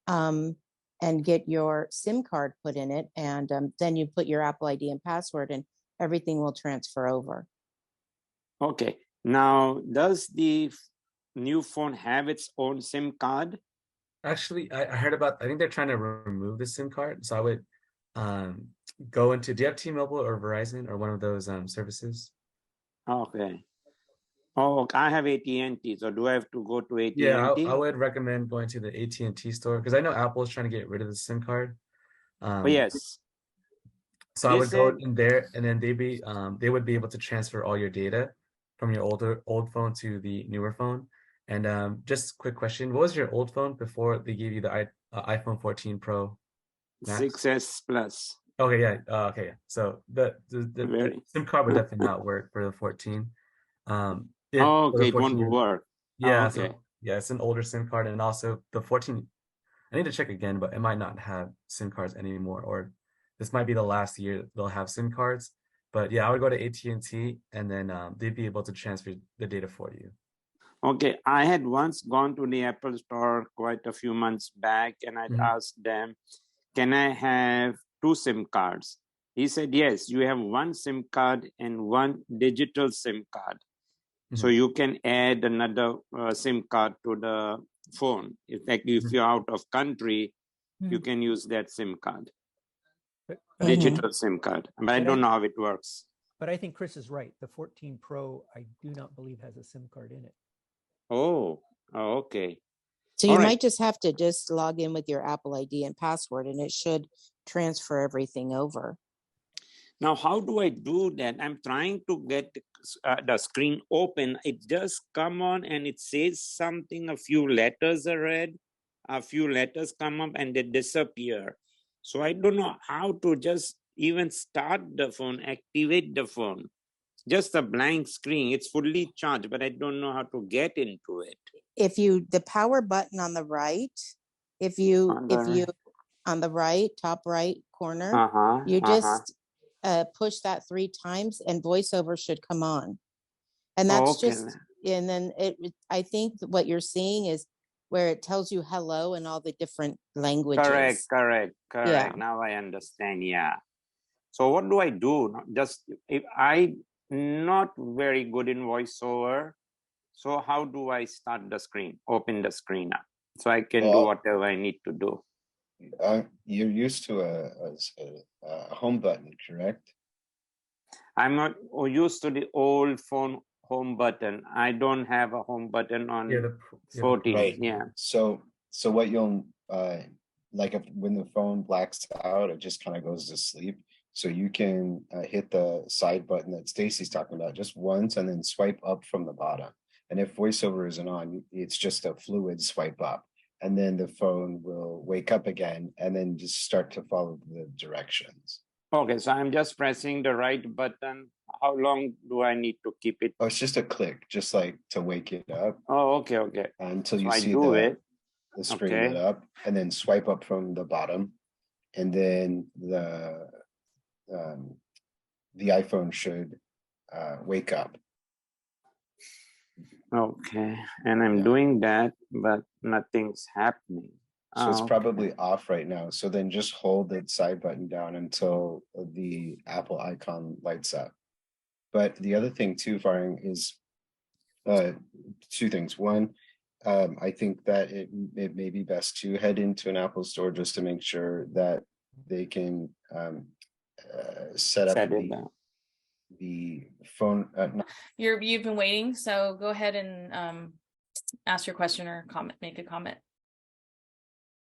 and get your SIM card put in it. And then you put your Apple ID and password and everything will transfer over. Okay. Now, does the new phone have its own SIM card? Actually, I heard I think they're trying to remove the SIM card. So I would go into, do you have T-Mobile or Verizon or one of those services? Okay. Oh, I have AT&T. So do I have to go to AT&T? Yeah, I would recommend going to the AT&T store because I know Apple is trying to get rid of the SIM card. Yes. So I would go in there, and then they would be able to transfer all your data from your old phone to the newer phone. And just quick question: what was your old phone before they gave you the iPhone 14 Pro Max? 6S Plus. Okay, yeah. Okay, yeah. So the SIM card would definitely not work for the 14. It won't work. Yeah, okay. So, yeah, it's an older SIM card, and also the 14. I need to check again, but it might not have SIM cards anymore, or this might be the last year they'll have SIM cards. But yeah, I would go to AT&T, and then they'd be able to transfer the data for you. Okay, I had once gone to the Apple store quite a few months back, and I'd asked them, can I have 2 SIM cards? He said, yes, you have 1 SIM card and 1 digital SIM card. So you can add another SIM card to the phone. If you're out of country, you can use that SIM card, digital SIM card. But I don't know how it works. But I think Chris is right. The 14 Pro, I do not believe has a SIM card in it. Oh, okay. So you might just have to just log in with your Apple ID and password, and it should transfer everything over. Now, how do I do that? I'm trying to get the screen open. It does come on and it says something, a few letters are read, a few letters come up and they disappear. So I don't know how to just even start the phone, activate the phone. Just a blank screen. It's fully charged, but I don't know how to get into it. If the power button on the right If you On the on the right, top right corner, uh-huh, you uh-huh. just push that 3 times and voiceover should come on. And Oh, that's okay. just, and then I think what you're seeing is where it tells you hello in all the different languages. Correct. Yeah. Now I understand. Yeah. So what do I do? Just if I not very good in voiceover, so how do I start the screen, open the screen up, so I can do whatever I need to do? You're used to a home button, correct? I'm not used to the old phone home button. I don't have a home button on 14. Right. Yeah. So what you'll like when the phone blacks out, it just kind of goes to sleep. So you can hit the side button that Stacy's talking about just once, and then swipe up from the bottom. And if voiceover isn't on, it's just a fluid swipe up, and then the phone will wake up again, and then just start to follow the directions. Okay, so I'm just pressing the right button. How long do I need to keep it? Oh, it's just a click, just like to wake it up. Oh, okay. Until So you I see do the it. screen Okay. lit up, and then swipe up from the bottom, and then the iPhone should wake up. Okay, and I'm doing that, but nothing's happening. So it's probably off right now. So then just hold the side button down until the Apple icon lights up. But the other thing too, Faring, is 2 things. One, I think that it may be best to head into an Apple store just to make sure that they can set up the phone. You've been waiting, so go ahead and ask your question or make a comment.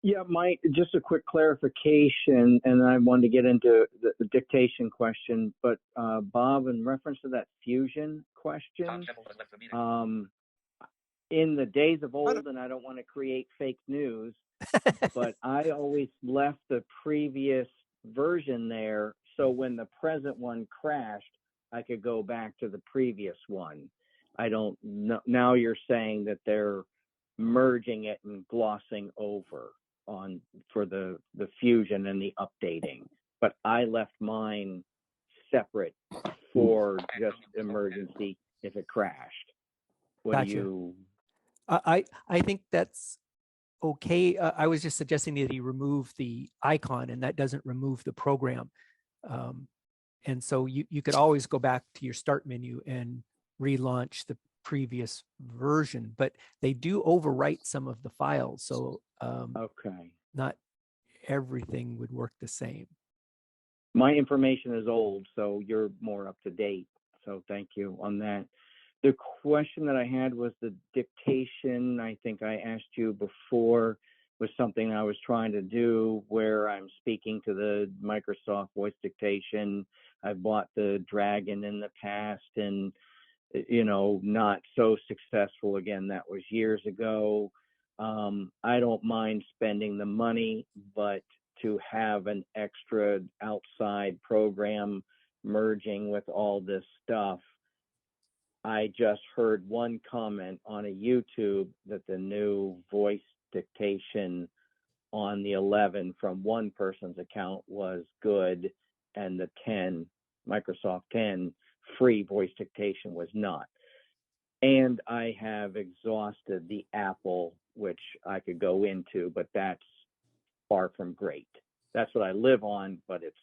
Yeah, just a quick clarification, and I wanted to get into the dictation question, but Bob, in reference to that fusion question, in the days of old, and I don't want to create fake news, but I always left the previous version there, so when the present one crashed, I could go back to the previous one. I don't know. Now you're saying that they're merging it and glossing over for the fusion and the updating, but I left mine separate for just emergency if it crashed. What do you? I think that's okay. I was just suggesting that he remove the icon, and that doesn't remove the program. And so you could always go back to your start menu and relaunch the previous version, but they do overwrite some of the files. So not everything would work the same. My information is old, so you're more up to date. So thank you on that. The question that I had was the dictation. I think I asked you before, was something I was trying to do where I'm speaking to the Microsoft voice dictation. I bought the Dragon in the past and, not so successful. Again, that was years ago. I don't mind spending the money, but to have an extra outside program merging with all this stuff, I just heard one comment on a YouTube that the new voice dictation on the 11 from one person's account was good, and the 10, Microsoft 10 free voice dictation was not. And I have exhausted the Apple, which I could go into, but that's far from great. That's what I live on, but it's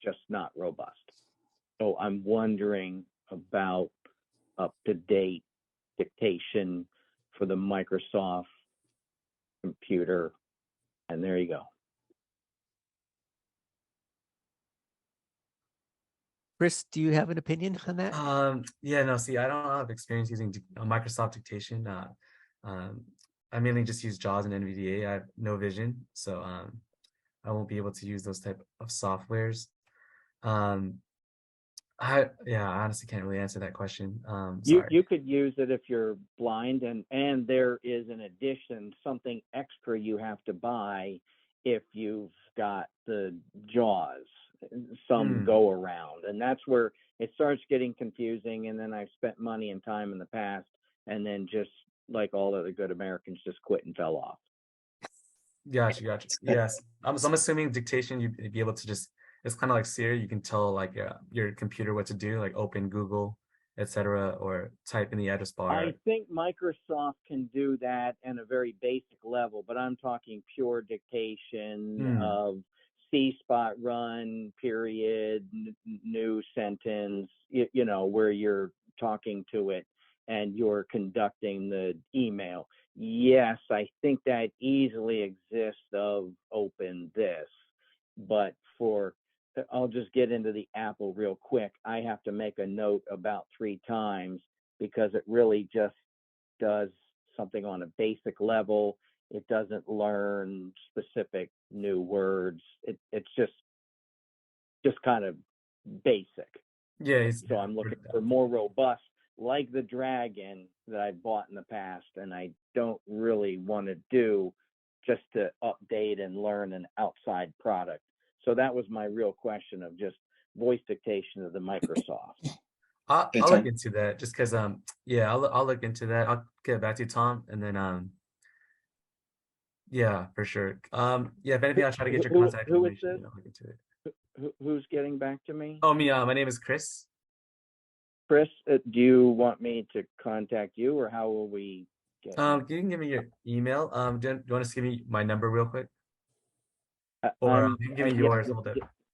just not robust. So I'm wondering about up-to-date dictation for the Microsoft computer. And there you go. Chris, do you have an opinion on that? See, I don't have experience using Microsoft Dictation. I mainly just use JAWS and NVDA. I have no vision, so I won't be able to use those type of softwares. I honestly can't really answer that question. You could use it if you're blind, and there is in addition something extra you have to buy if you've got the JAWS, some go around, and that's where it starts getting confusing. And then I've spent money and time in the past, and then just like all other good Americans, just quit and fell off. Gotcha. Yes. So I'm assuming dictation, you'd be able to just, it's kind of like Siri. You can tell like your computer what to do, like open Google, etc., or type in the address bar. I think Microsoft can do that in a very basic level, but I'm talking pure dictation of C spot run, period, new sentence, you know, where you're talking to it and you're conducting the email. Yes, I think that easily exists of open this, but I'll just get into the Apple real quick. I have to make a note about 3 times because it really just does something on a basic level. It doesn't learn specific new words. It's just kind of basic. Yeah. So I'm looking for more robust, like the Dragon that I bought in the past, and I don't really want to do just to update and learn an outside product. So that was my real question of just voice dictation of the Microsoft. I'll look into that just because yeah, I'll look into that. I'll get back to you, Tom, and then yeah, for sure. Yeah, if anything, I'll try to get your contact information. I'll look into it. Who's getting back to me? Oh, me. My name is Chris. Chris, do you want me to contact you, or how will we get? You can give me your email. Do you want to give me my number real quick? Or you can give me yours.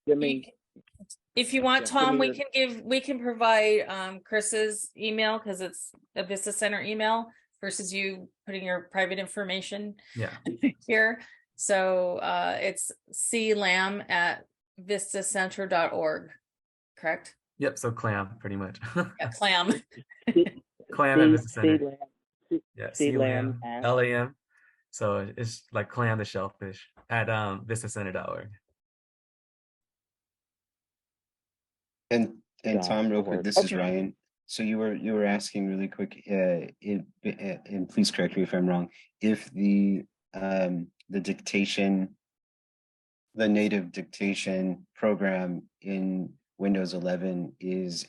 Give me. If you want, Tom, we can provide Chris's email because it's a Vista Center email versus you putting your private information here. So it's clam@vistacenter.org, correct? Yep. So clam, pretty much. Yeah, clam. Clam at Vista Center. Yeah, CLAM. LAM. So it's like clam the shellfish at vistacenter.org. And Tom, real quick, this is Ryan. So you were asking really quick, and please correct me if I'm wrong, if the dictation, the native dictation program in Windows 11 is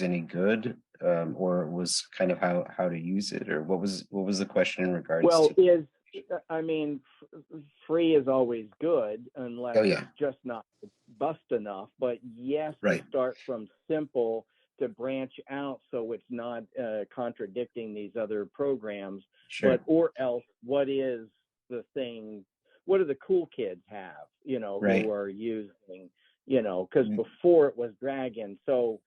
any good, or was kind of how to use it, or what was the question in regards to? I mean, free is always good unless it's just not robust enough. But yes, to start from simple to branch out so it's not contradicting these other programs. Sure. But or else, what is the thing? What do the cool kids have? You know, who are using? You know, because before it was Dragon. So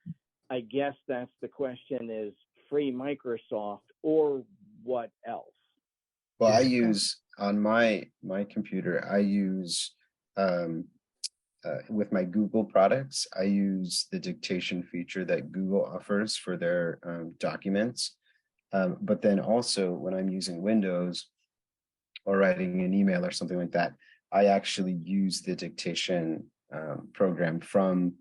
I guess that's the question: is free Microsoft or what else? Well, I use on my computer, I use with my Google products, I use the dictation feature that Google offers for their documents. But then also when I'm using Windows or writing an email or something like that, I actually use the dictation program from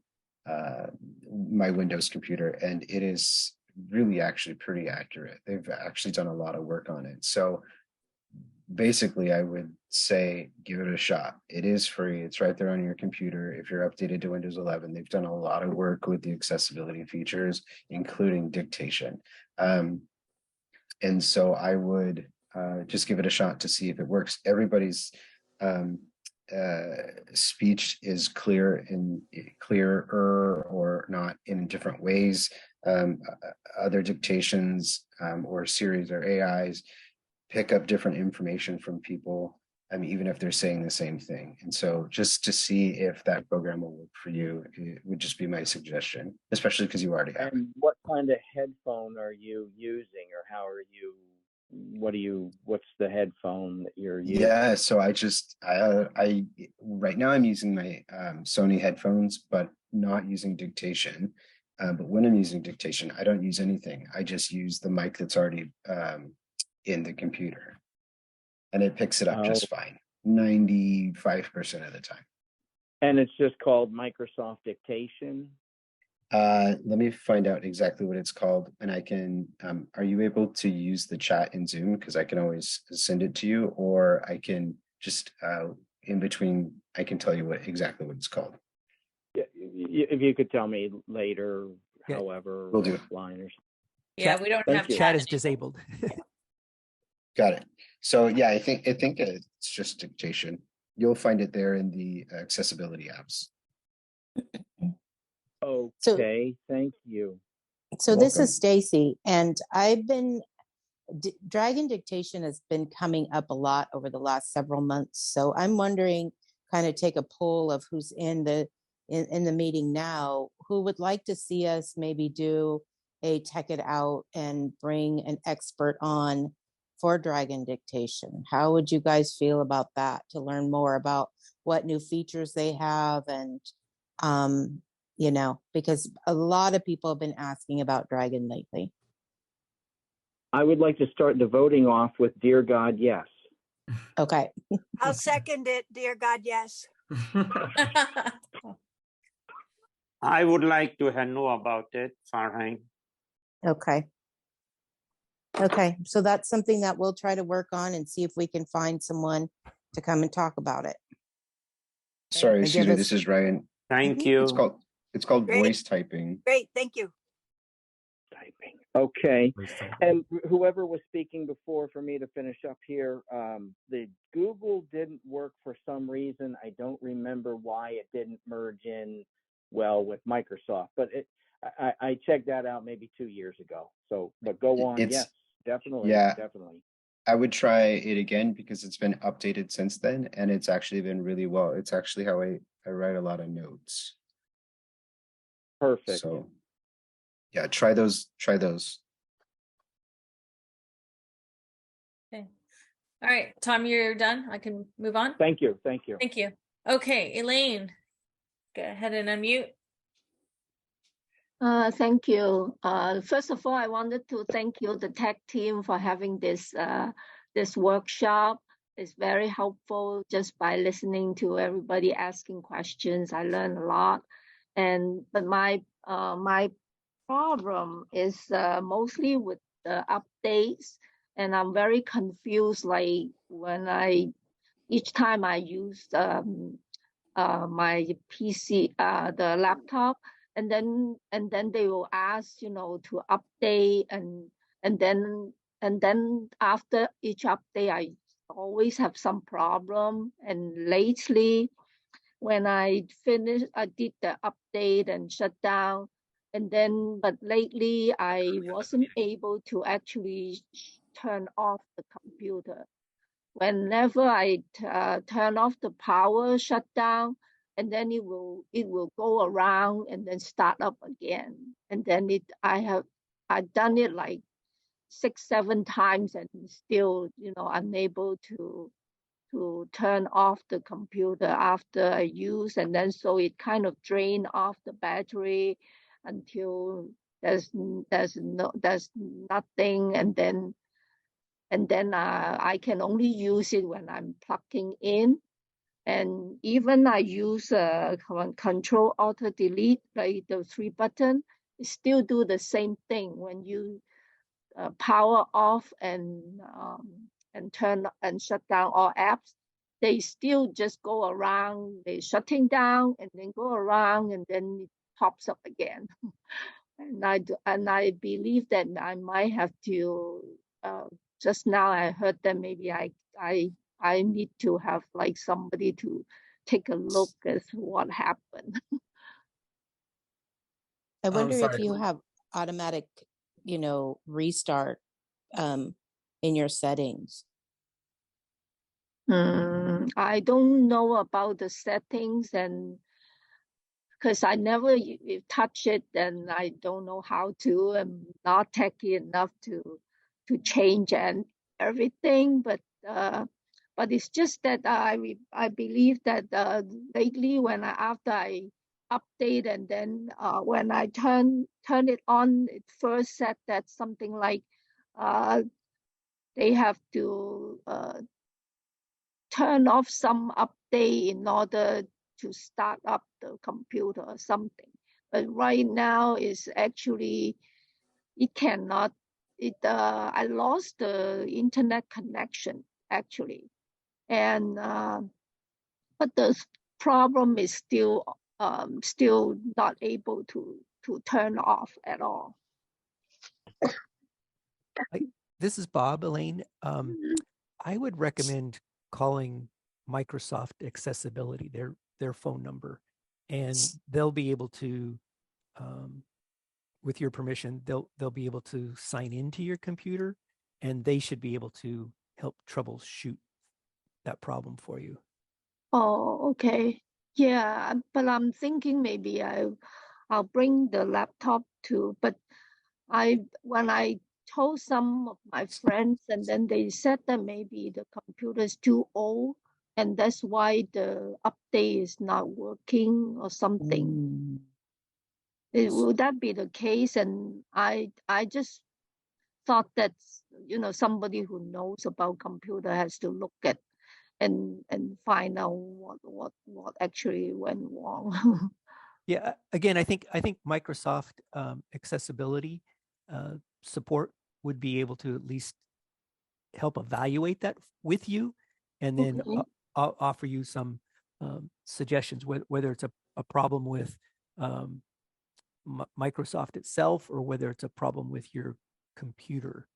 my Windows computer, and it is really actually pretty accurate. They've actually done a lot of work on it. So basically, I would say give it a shot. It is free. It's right there on your computer. If you're updated to Windows 11, they've done a lot of work with the accessibility features, including dictation. And so I would just give it a shot to see if it works. Everybody's speech is clearer or not in different ways. Other dictations or series or AIs pick up different information from people, even if they're saying the same thing. And so just to see if that program will work for you, it would just be my suggestion, especially because you already have it. And what kind of headphone are you using, or what's the headphone that you're using? Yeah, so I right now I'm using my Sony headphones, but not using dictation. But when I'm using dictation, I don't use anything. I just use the mic that's already in the computer, and it picks it up just fine 95% of the time. And it's just called Microsoft Dictation? Let me find out exactly what it's called, and I can are you able to use the chat in Zoom? Because I can always send it to you, or I can just in between I can tell you exactly what it's called. Yeah, if you could tell me later, however, we'll do. Line or something. Yeah, we don't have chat is disabled. Got it. So yeah, I think it's just dictation. You'll find it there in the accessibility apps. Okay, thank you. So this is Stacy, and I've been Dragon Dictation has been coming up a lot over the last several months. So I'm wondering, kind of take a poll of who's in the meeting now, who would like to see us maybe do a Tech It Out and bring an expert on for Dragon Dictation. How would you guys feel about that, to learn more about what new features they have? And you know, because a lot of people have been asking about Dragon lately. I would like to start the voting off with Dear God, yes. Okay. I'll second it. Dear God, yes. I would like to know about it, Farhang. Okay. Okay. So that's something that we'll try to work on and see if we can find someone to come and talk about it. Sorry, excuse me. This is Ryan. Thank you. It's called Great. voice typing. Great, thank you. Okay, and whoever was speaking before, for me to finish up here, the Google didn't work for some reason. I don't remember why it didn't merge in well with Microsoft, but I checked that out maybe 2 years ago. So, but go on. Yes, definitely. Yeah, definitely. I would try it again because it's been updated since then, and it's actually been really well. It's actually how I write a lot of notes. Perfect. So yeah, try those. Okay. All right, Tom, you're done. I can move on. Thank you. Thank you. Okay, Elaine, go ahead and unmute. Thank you. First of all, I wanted to thank you, the tech team, for having this workshop. It's very helpful just by listening to everybody asking questions. I learned a lot. But my problem is mostly with the updates, and I'm very confused. Like when each time I use my PC, the laptop, and then they will ask, you know, to update, and then after each update, I always have some problem. And lately, when I did the update and shut down, but lately I wasn't able to actually turn off the computer. Whenever I turn off the power, shut down, and then it will go around and then start up again. And then I've done it like 6-7 times and still, you know, unable to turn off the computer after I use, and then so it kind of drain off the battery until there's nothing, and then I can only use it when I'm plugging in. And even I use Control Alt Delete, like the 3 button, it still do the same thing. When you power off and turn and shut down all apps, they still just go around. They shutting down and then go around and then it pops up again. and I believe that I might have to. Just now I heard that maybe I need to have like somebody to take a look at what happened. I wonder if you have automatic, you know, restart in your settings. I don't know about the settings, and because I never touch it, and I don't know how to. I'm not techy enough to change and everything, but it's just that I believe that lately after I update and then when I turn it on, it first said that something like they have to turn off some update in order to start up the computer or something. But right now is actually it cannot. I lost the internet connection actually, and but the problem is still not able to turn off at all. This is Bob, Elaine. Mhm. I would recommend calling Microsoft Accessibility, their phone number, and they'll be able to, with your permission, they'll be able to sign into your computer, and they should be able to help troubleshoot that problem for you. Oh, okay. Yeah, but I'm thinking maybe I'll bring the laptop too. But when I told some of my friends, and then they said that maybe the computer is too old, and that's why the update is not working or something. Would that be the case? And I just thought that somebody who knows about computer has to look at and find out what actually went wrong. Yeah, again, I think Microsoft accessibility support would be able to at least help evaluate that with you, and then Okay. offer you some suggestions, whether it's a problem with Microsoft itself, or whether it's a problem with your computer.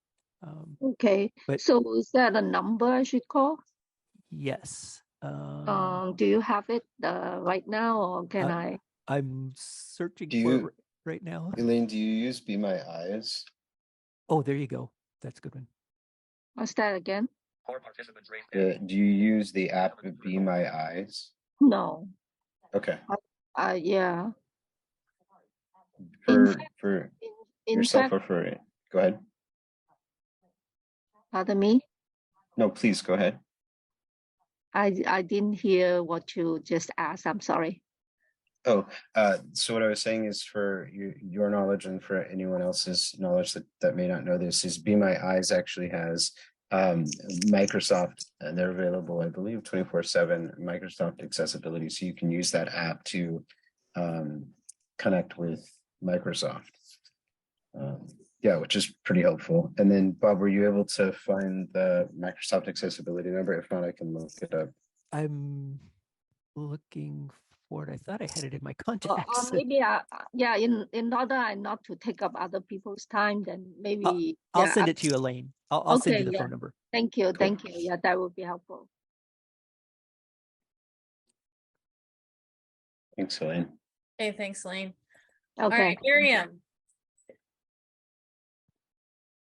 Okay, but so is that a number I should call? yes. Do you have it right now, or can I? I'm searching Do for you, it right now. Elaine, do you use Be My Eyes? Oh, there you go. That's a good one. What's that again? Do you use the app Be My Eyes? No. Okay. Yeah. For In yourself fact, or for it? Go ahead. pardon me. No, please go ahead. I didn't hear what you just asked. I'm sorry. Oh, so what I was saying is, for your knowledge and for anyone else's knowledge that may not know this, is Be My Eyes actually has Microsoft, and they're available, I believe, 24/7 Microsoft accessibility. So you can use that app to connect with Microsoft. Yeah, which is pretty helpful. And then, Bob, were you able to find the Microsoft accessibility number? If not, I can look it up. I'm looking for it. I thought I had it in my contacts. Maybe yeah. In order not to take up other people's time, then maybe I'll send it to you, Elaine. I'll send you the phone number. Thank you. Cool. Thank you. Yeah, that would be helpful. Thanks, Elaine. Hey, thanks, Lane. Okay. All right, Miriam.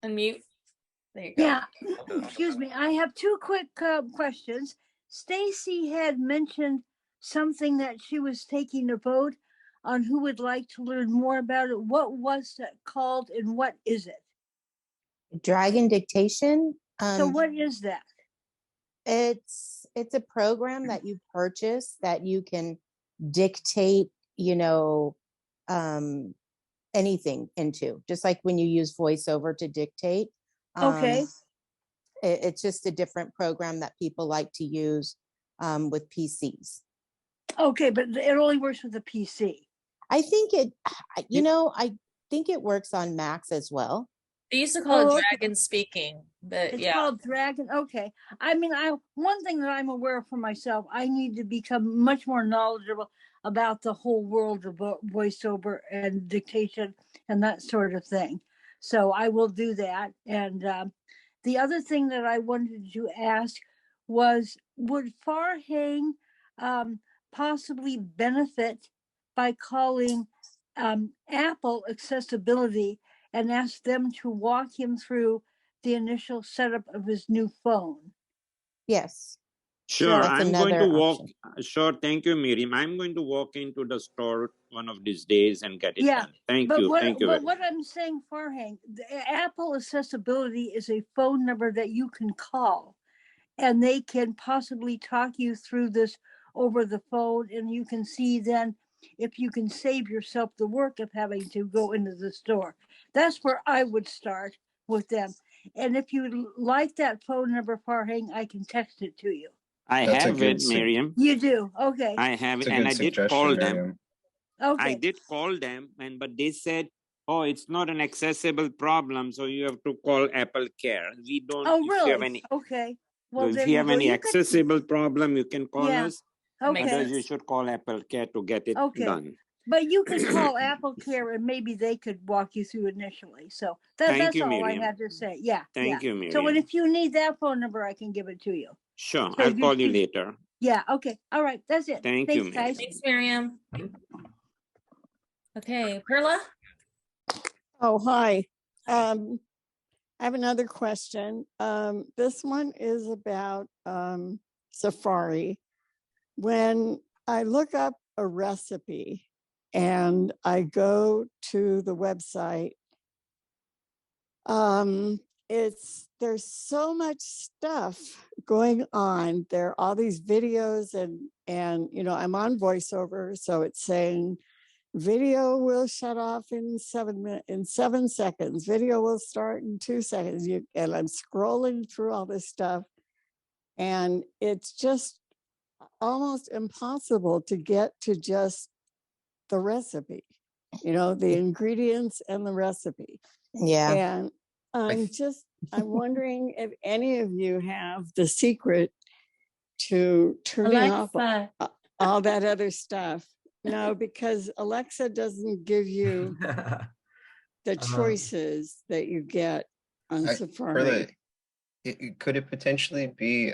Unmute. There you go. Yeah, excuse me. I have two quick questions. Stacy had mentioned something that she was taking a vote on who would like to learn more about it. What was that called, and what is it? Dragon Dictation. So what is that? It's a program that you purchase that you can dictate, anything into, just like when you use VoiceOver to dictate. Okay. It's just a different program that people like to use with PCs. Okay, but it only works with the PC. I think I think it works on Macs as well. They used to call it Dragon Speaking, but It's yeah. called Dragon. Okay. I mean, one thing that I'm aware of for myself, I need to become much more knowledgeable about the whole world of voiceover and dictation and that sort of thing. So I will do that. And the other thing that I wanted to ask was, would Farhang possibly benefit by calling Apple Accessibility and ask them to walk him through the initial setup of his new phone? Yes. Sure, That's I'm going to another walk. option. Sure, thank you, Miriam. I'm going to walk into the store one of these days and get it done. Thank you. Thank you very But much. what I'm saying, Farhang, the Apple Accessibility is a phone number that you can call, and they can possibly talk you through this over the phone, and you can see then if you can save yourself the work of having to go into the store. That's where I would start with them. And if you like that phone number, Farhang, I can text it to you. I have it, Miriam. You do? Okay. I have it, It's a and good I did suggestion, call them. Miriam. Okay. I did call them, but they said, "Oh, it's not an accessible problem, so you have to call Apple Care. We don't." Oh, if you have really? any, Okay. so if you have any accessible problem, you can call us. Okay. Otherwise, you should call Apple Care to get it done. But you could call Apple Care and maybe they could walk you through initially. So Thank that's you, all Miriam. I have to say. Yeah. Thank you, So Miriam. if you need that phone number, I can give it to you. Sure, So I'll call you later. Yeah. Okay. All right. That's it. Thank you, Thanks, Miriam. guys. Thanks, Miriam. Okay, Perla? Oh, hi. I have another question. This one is about Safari. When I look up a recipe and I go to the website, there's so much stuff going on. There are all these videos and you know, I'm on VoiceOver, so it's saying video will shut off in 7 seconds. Video will start in 2 seconds. And I'm scrolling through all this stuff, and it's just almost impossible to get to just the recipe, you know, the ingredients and the recipe. Yeah. And I'm wondering if any of you have the secret to turning off all that other stuff. No, because Alexa doesn't give you the choices that you get on Safari. Could it potentially be,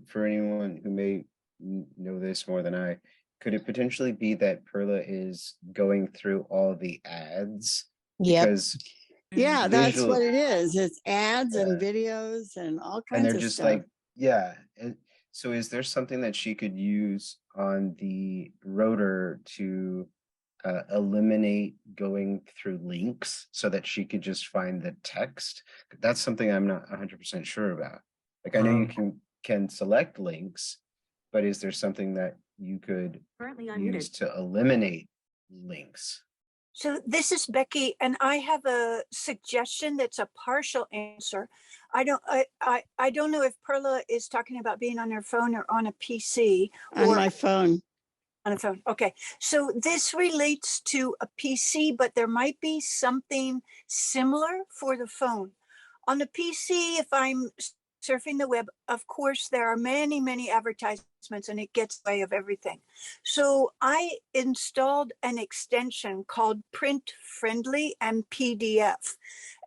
for anyone who may know this more than I, could it potentially be that Perla is going through all the ads? Yep. Because yeah, that's what it is. It's ads and videos and all kinds and they're of just stuff. like, yeah. And so is there something that she could use on the rotor to eliminate going through links so that she could just find the text? That's something I'm not 100% sure about. Like, I know you can select links, but is there something that you could use to eliminate links? So this is Becky, and I have a suggestion that's a partial answer. I don't know if Perla is talking about being on her phone or on a PC. On my phone. On a phone. Okay. So this relates to a PC, but there might be something similar for the phone. On the PC, if I'm surfing the web, of course, there are many, many advertisements and it gets in the way of everything. So I installed an extension called Print Friendly and PDF.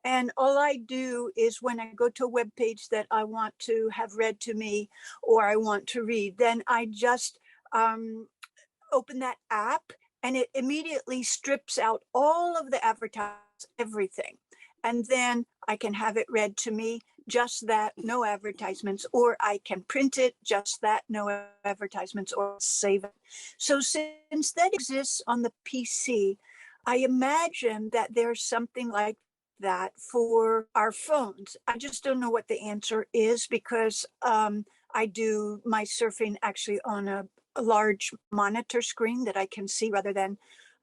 And all I do is when I go to a web page that I want to have read to me or I want to read, then I just open that app and it immediately strips out all of the advertisements, everything. And then I can have it read to me, just that, no advertisements, or I can print it, just that, no advertisements, or save it. So since that exists on the PC, I imagine that there's something like that for our phones. I just don't know what the answer is because I do my surfing actually on a large monitor screen that I can see rather than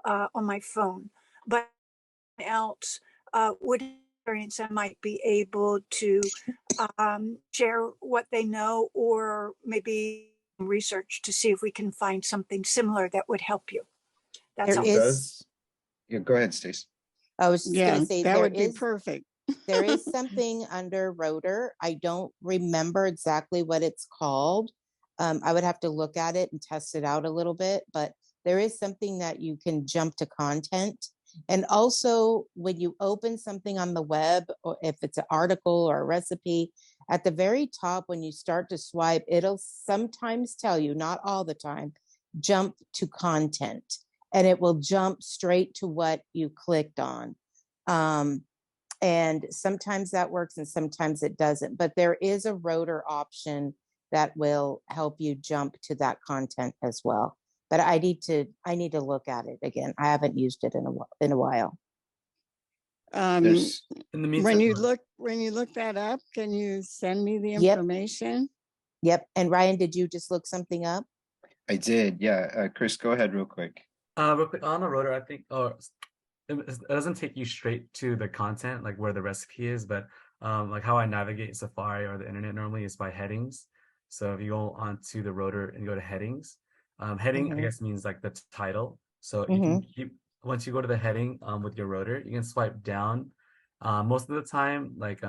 on my phone. But else would experience and might be able to share what they know or maybe research to see if we can find something similar that would help you. That's all. Yeah, go ahead, Stace. I was just going to say that would be perfect. There is something under Rotor. I don't remember exactly what it's called. I would have to look at it and test it out a little bit, but there is something that you can jump to content. And also when you open something on the web, or if it's an article or a recipe, at the very top, when you start to swipe, it'll sometimes tell you, not all the time, jump to content, and it will jump straight to what you clicked on. And sometimes that works and sometimes it doesn't, but there is a Rotor option that will help you jump to that content as well. But I need to look at it again. I haven't used it in a while. In the meantime, when you look that up, can you send me the information? Yep. And Ryan, did you just look something up? I did. Yeah. Chris, go ahead real quick. Real quick on the Rotor, I think it doesn't take you straight to the content, like where the recipe is, but like how I navigate Safari or the internet normally is by headings. So if you go onto the Rotor and go to headings, heading I guess means like the title. So you can keep, once you go to the heading with your Rotor, you can swipe down. Most of the time, like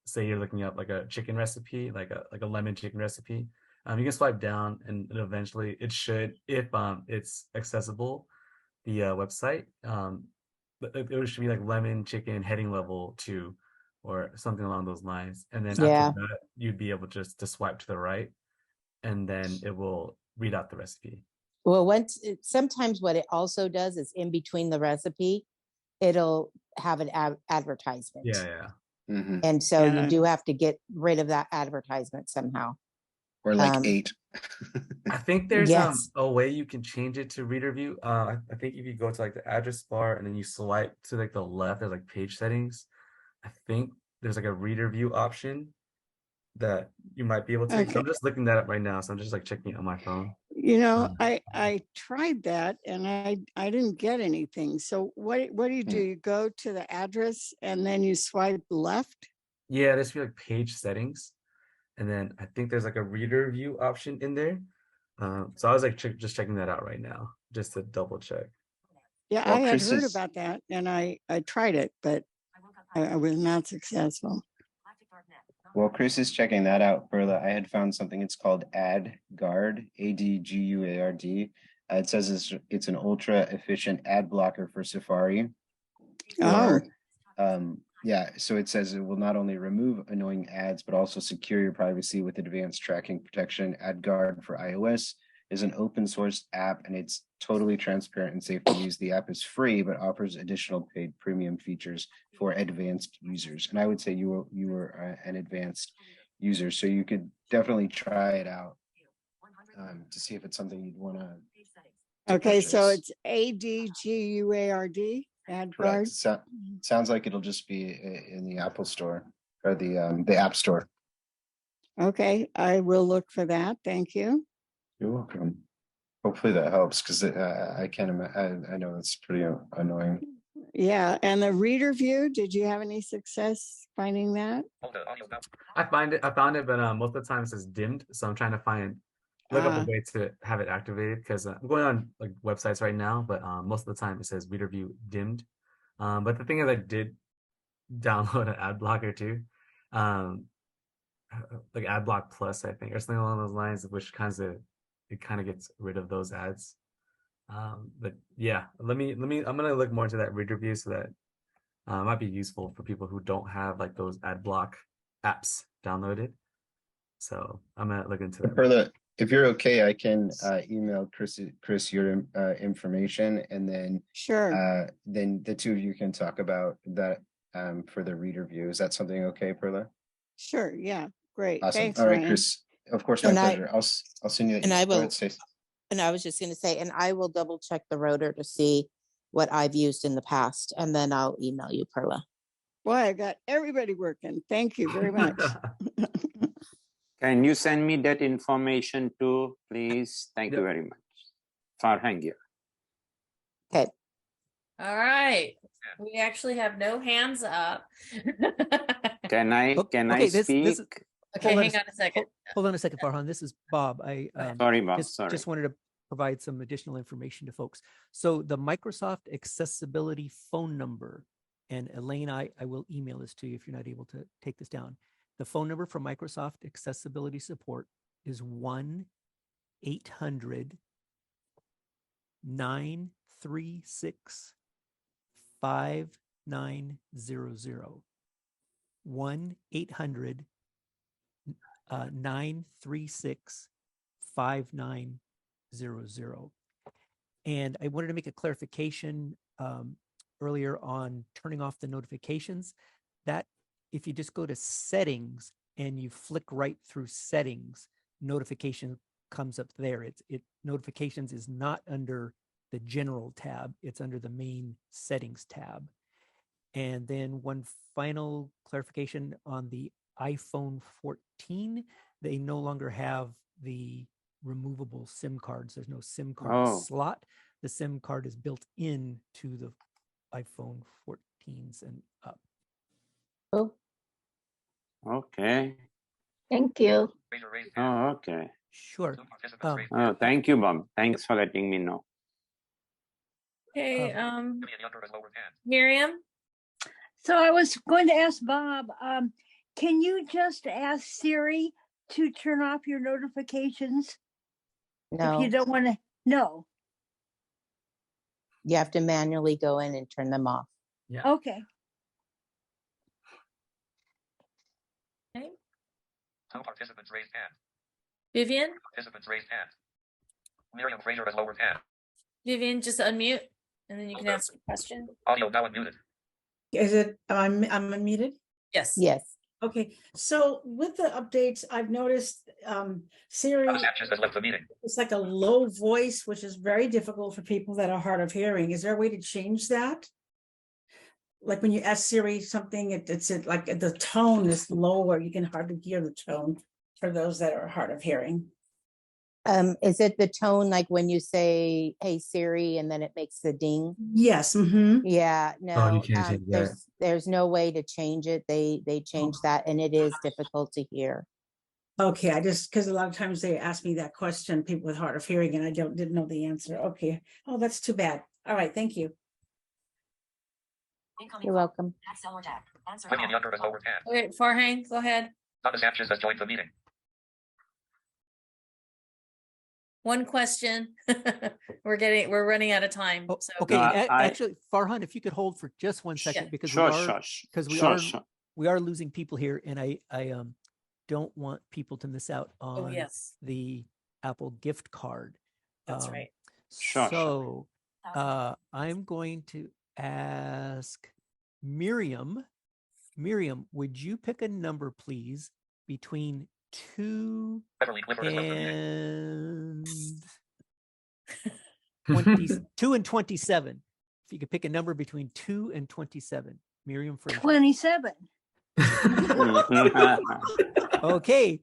say you're looking up like a chicken recipe, like a lemon chicken recipe, you can swipe down and eventually it should, if it's accessible, website. But it should be like lemon chicken heading level 2 or something along those lines. And then Yeah. after that, you'd be able just to swipe to the right, and then it will read out the recipe. Well, sometimes what it also does is in between the recipe, it'll have an advertisement. Yeah. And so Yeah. you do have to get rid of that advertisement somehow. Or like 8. I think there's Yes. a way you can change it to reader view. I think if you go to like the address bar and then you swipe to like the left, there's like page settings. I think there's like a reader view option that you might be able to. Okay. So I'm just looking that up right now. So I'm just like checking it on my phone. You know, I tried that and I didn't get anything. So what do? You go to the address and then you swipe left? Yeah, there's like page settings, and then I think there's like a reader view option in there. So I was like just checking that out right now, just to double check. Yeah, Well, I had Chris heard is- about that and I tried it, but I was not successful. While Chris is checking that out, Perla, I had found something. It's called AdGuard, AdGuard. It says it's an ultra efficient ad blocker for Safari. Oh. Yeah, so it says it will not only remove annoying ads, but also secure your privacy with advanced tracking protection. AdGuard for iOS is an open source app, and it's totally transparent and safe to use. The app is free, but offers additional paid premium features for advanced users. And I would say you were an advanced user, so you could definitely try it out to see if it's something you'd want to. Okay, so it's AdGuard, AdGuard. Sounds like it'll just be in the Apple Store or the App Store. Okay, I will look for that. Thank you. You're welcome. Hopefully that helps, because I can't imagine. I know that's pretty annoying. Yeah, and the reader view, did you have any success finding that? I found it, but most of the time it says dimmed. So I'm trying to look up a way to have it activated, because I'm going on like websites right now, but most of the time it says reader view dimmed. But the thing is, I did download an ad blocker too, like Ad Block Plus, I think, or something along those lines, which kind of gets rid of those ads. But yeah, I'm gonna look more into that reader view, so that might be useful for people who don't have like those ad block apps downloaded. So I'm gonna look into that. Perla, if you're okay, I can email Chris your information, and then then the two of you can talk about that for the reader view. Is that something okay, Perla? Sure. Yeah. Great. Awesome. Thanks, All right, Ryan. Chris. Of course, my pleasure. I'll send you that. And I Go will. ahead, Stace. And I was just going to say, and I will double check the rotor to see what I've used in the past, and then I'll email you, Perla. Boy, I got everybody working. Thank you very much. Can you send me that information too, please? Thank you very much. Farhang here. Okay. All right. We actually have no hands up. Can I speak? Okay, hang on a second. Hold on a second, Farhan. This is Bob. Sorry, Bob. Just wanted to provide some additional information to folks. So the Microsoft Accessibility phone number, and Elaine, I will email this to you if you're not able to take this down. The phone number for Microsoft Accessibility Support is 1-800-936-5900. 1-800-936-5900. And I wanted to make a clarification earlier on turning off the notifications. That if you just go to settings and you flick right through settings, notification comes up there. Notifications is not under the general tab, it's under the main settings tab. And then one final clarification on the iPhone 14, they no longer have the removable SIM cards. There's no SIM card slot. The SIM card is built in to the iPhone 14s and up. Oh. Okay. Thank you. Oh, okay. Sure. Thank you, Bob. Thanks for letting me know. Okay, Miriam? So I was going to ask Bob, can you just ask Siri to turn off your notifications? No. If you don't want to, no. You have to manually go in and turn them off. Yeah. Okay. Okay. Two participants raised hand. Vivian, Participants raised hand. Miriam Fraser has lowered hand. Vivian, just unmute and then you can ask a question. Audio now unmuted. Is it, I'm unmuted? Yes. Yes. Okay, so with the updates, I've noticed Siri, Sanchez has left the meeting. it's like a low voice, which is very difficult for people that are hard of hearing. Is there a way to change that? Like when you ask Siri something, it's like the tone is lower, you can hardly hear the tone for those that are hard of hearing. Is it the tone like when you say, "Hey Siri," and then it makes the ding? Yes. Mm-hmm. Yeah, Oh, no, you can't change that. there's no way to change it. They changed that, and it is difficult to hear. Okay, I just, because a lot of times they ask me that question, people with hard of hearing, and I didn't know the answer. Okay. Oh, that's too bad. All right, thank you. You're welcome. Vivian Younger has lowered hand. Okay, Farhang, go ahead. Donna Sanchez has joined the meeting. One question. We're running out of time. Oh, So okay, No, actually, Farhan, if you could hold for just one second, because we are losing people here, and I don't want people to miss out on yes. the Apple gift card. That's right. So I'm going to ask Miriam. Miriam, would you pick a number, please, between 2 and 2 and 27? If you could pick a number between 2 and 27, Miriam first. 27. Okay.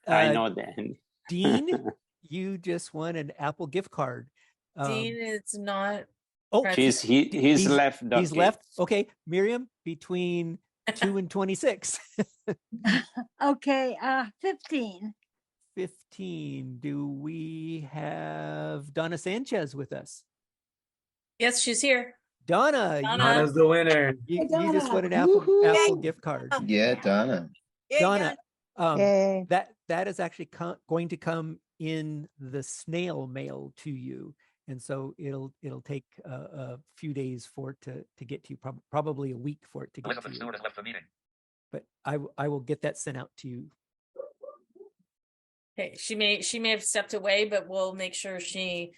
I know that. Dean, you just won an Apple gift card. Dean is not. Oh, he's left. He's left. Okay, Miriam, between 2 and 26. Okay, 15. 15. Do we have Donna Sanchez with us? Yes, she's here. Donna. Donna's the winner. You just won an Apple gift card. Yeah, Donna. Donna, that is actually going to come in the snail mail to you. And so it'll take a few days for it to get to you, probably a week for it to get Elizabeth to you. Stewart has left the meeting. But I will get that sent out to you. Okay, she may have stepped away, but we'll make sure she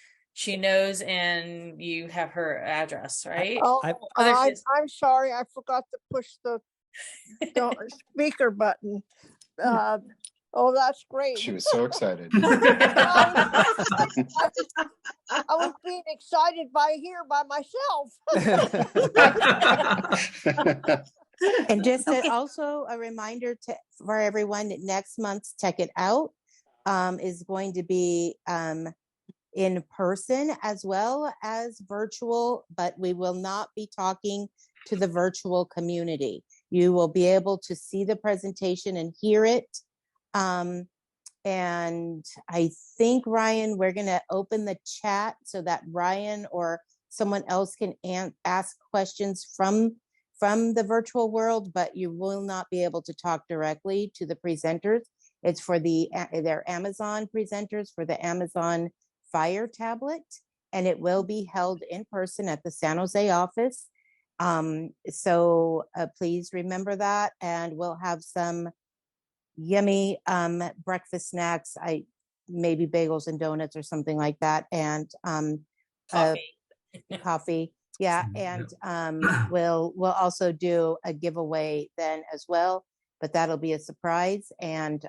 knows and you have her address, right? I'm sorry, I forgot to push the speaker button. Oh, that's great. She was so excited. I was being excited by myself. And just also a reminder for everyone that next month's Tech It Out is going to be in person as well as virtual, but we will not be talking to the virtual community. You will be able to see the presentation and hear it. And I think, Ryan, we're going to open the chat so that Ryan or someone else can ask questions from the virtual world, but you will not be able to talk directly to the presenters. It's for their Amazon presenters for the Amazon Fire tablet, and it will be held in person at the San Jose office. So please remember that, and we'll have some yummy breakfast snacks, maybe bagels and donuts or something like that, and coffee. Yeah, and we'll also do a giveaway then as well, but that'll be a surprise. And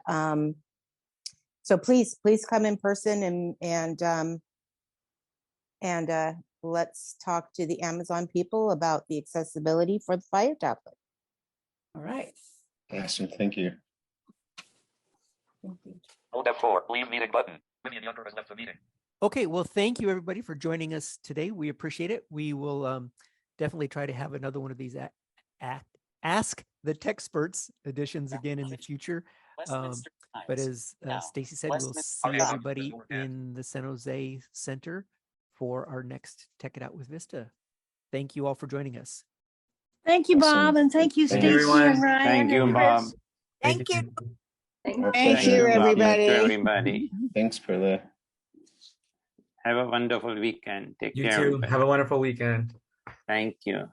so please come in person and let's talk to the Amazon people about the accessibility for the Fire tablet. All right. Awesome. Thank you. Hold F4, leave meeting button. Vivian Younger has left the meeting. Okay, well, thank you everybody for joining us today. We appreciate it. We will definitely try to have another one of these Ask the Techsperts editions again in the future. But as Stacy said, we'll see everybody in the San Jose Center for our next Tech It Out with Vista. Thank you all for joining us. Thank you, Bob, and thank you, Stacy and Ryan. Thank you, Bob. Thank you. Thank you, everybody. Thanks, Perla. Have a wonderful weekend. Take You care. too. everybody. Have a wonderful weekend. Thank you.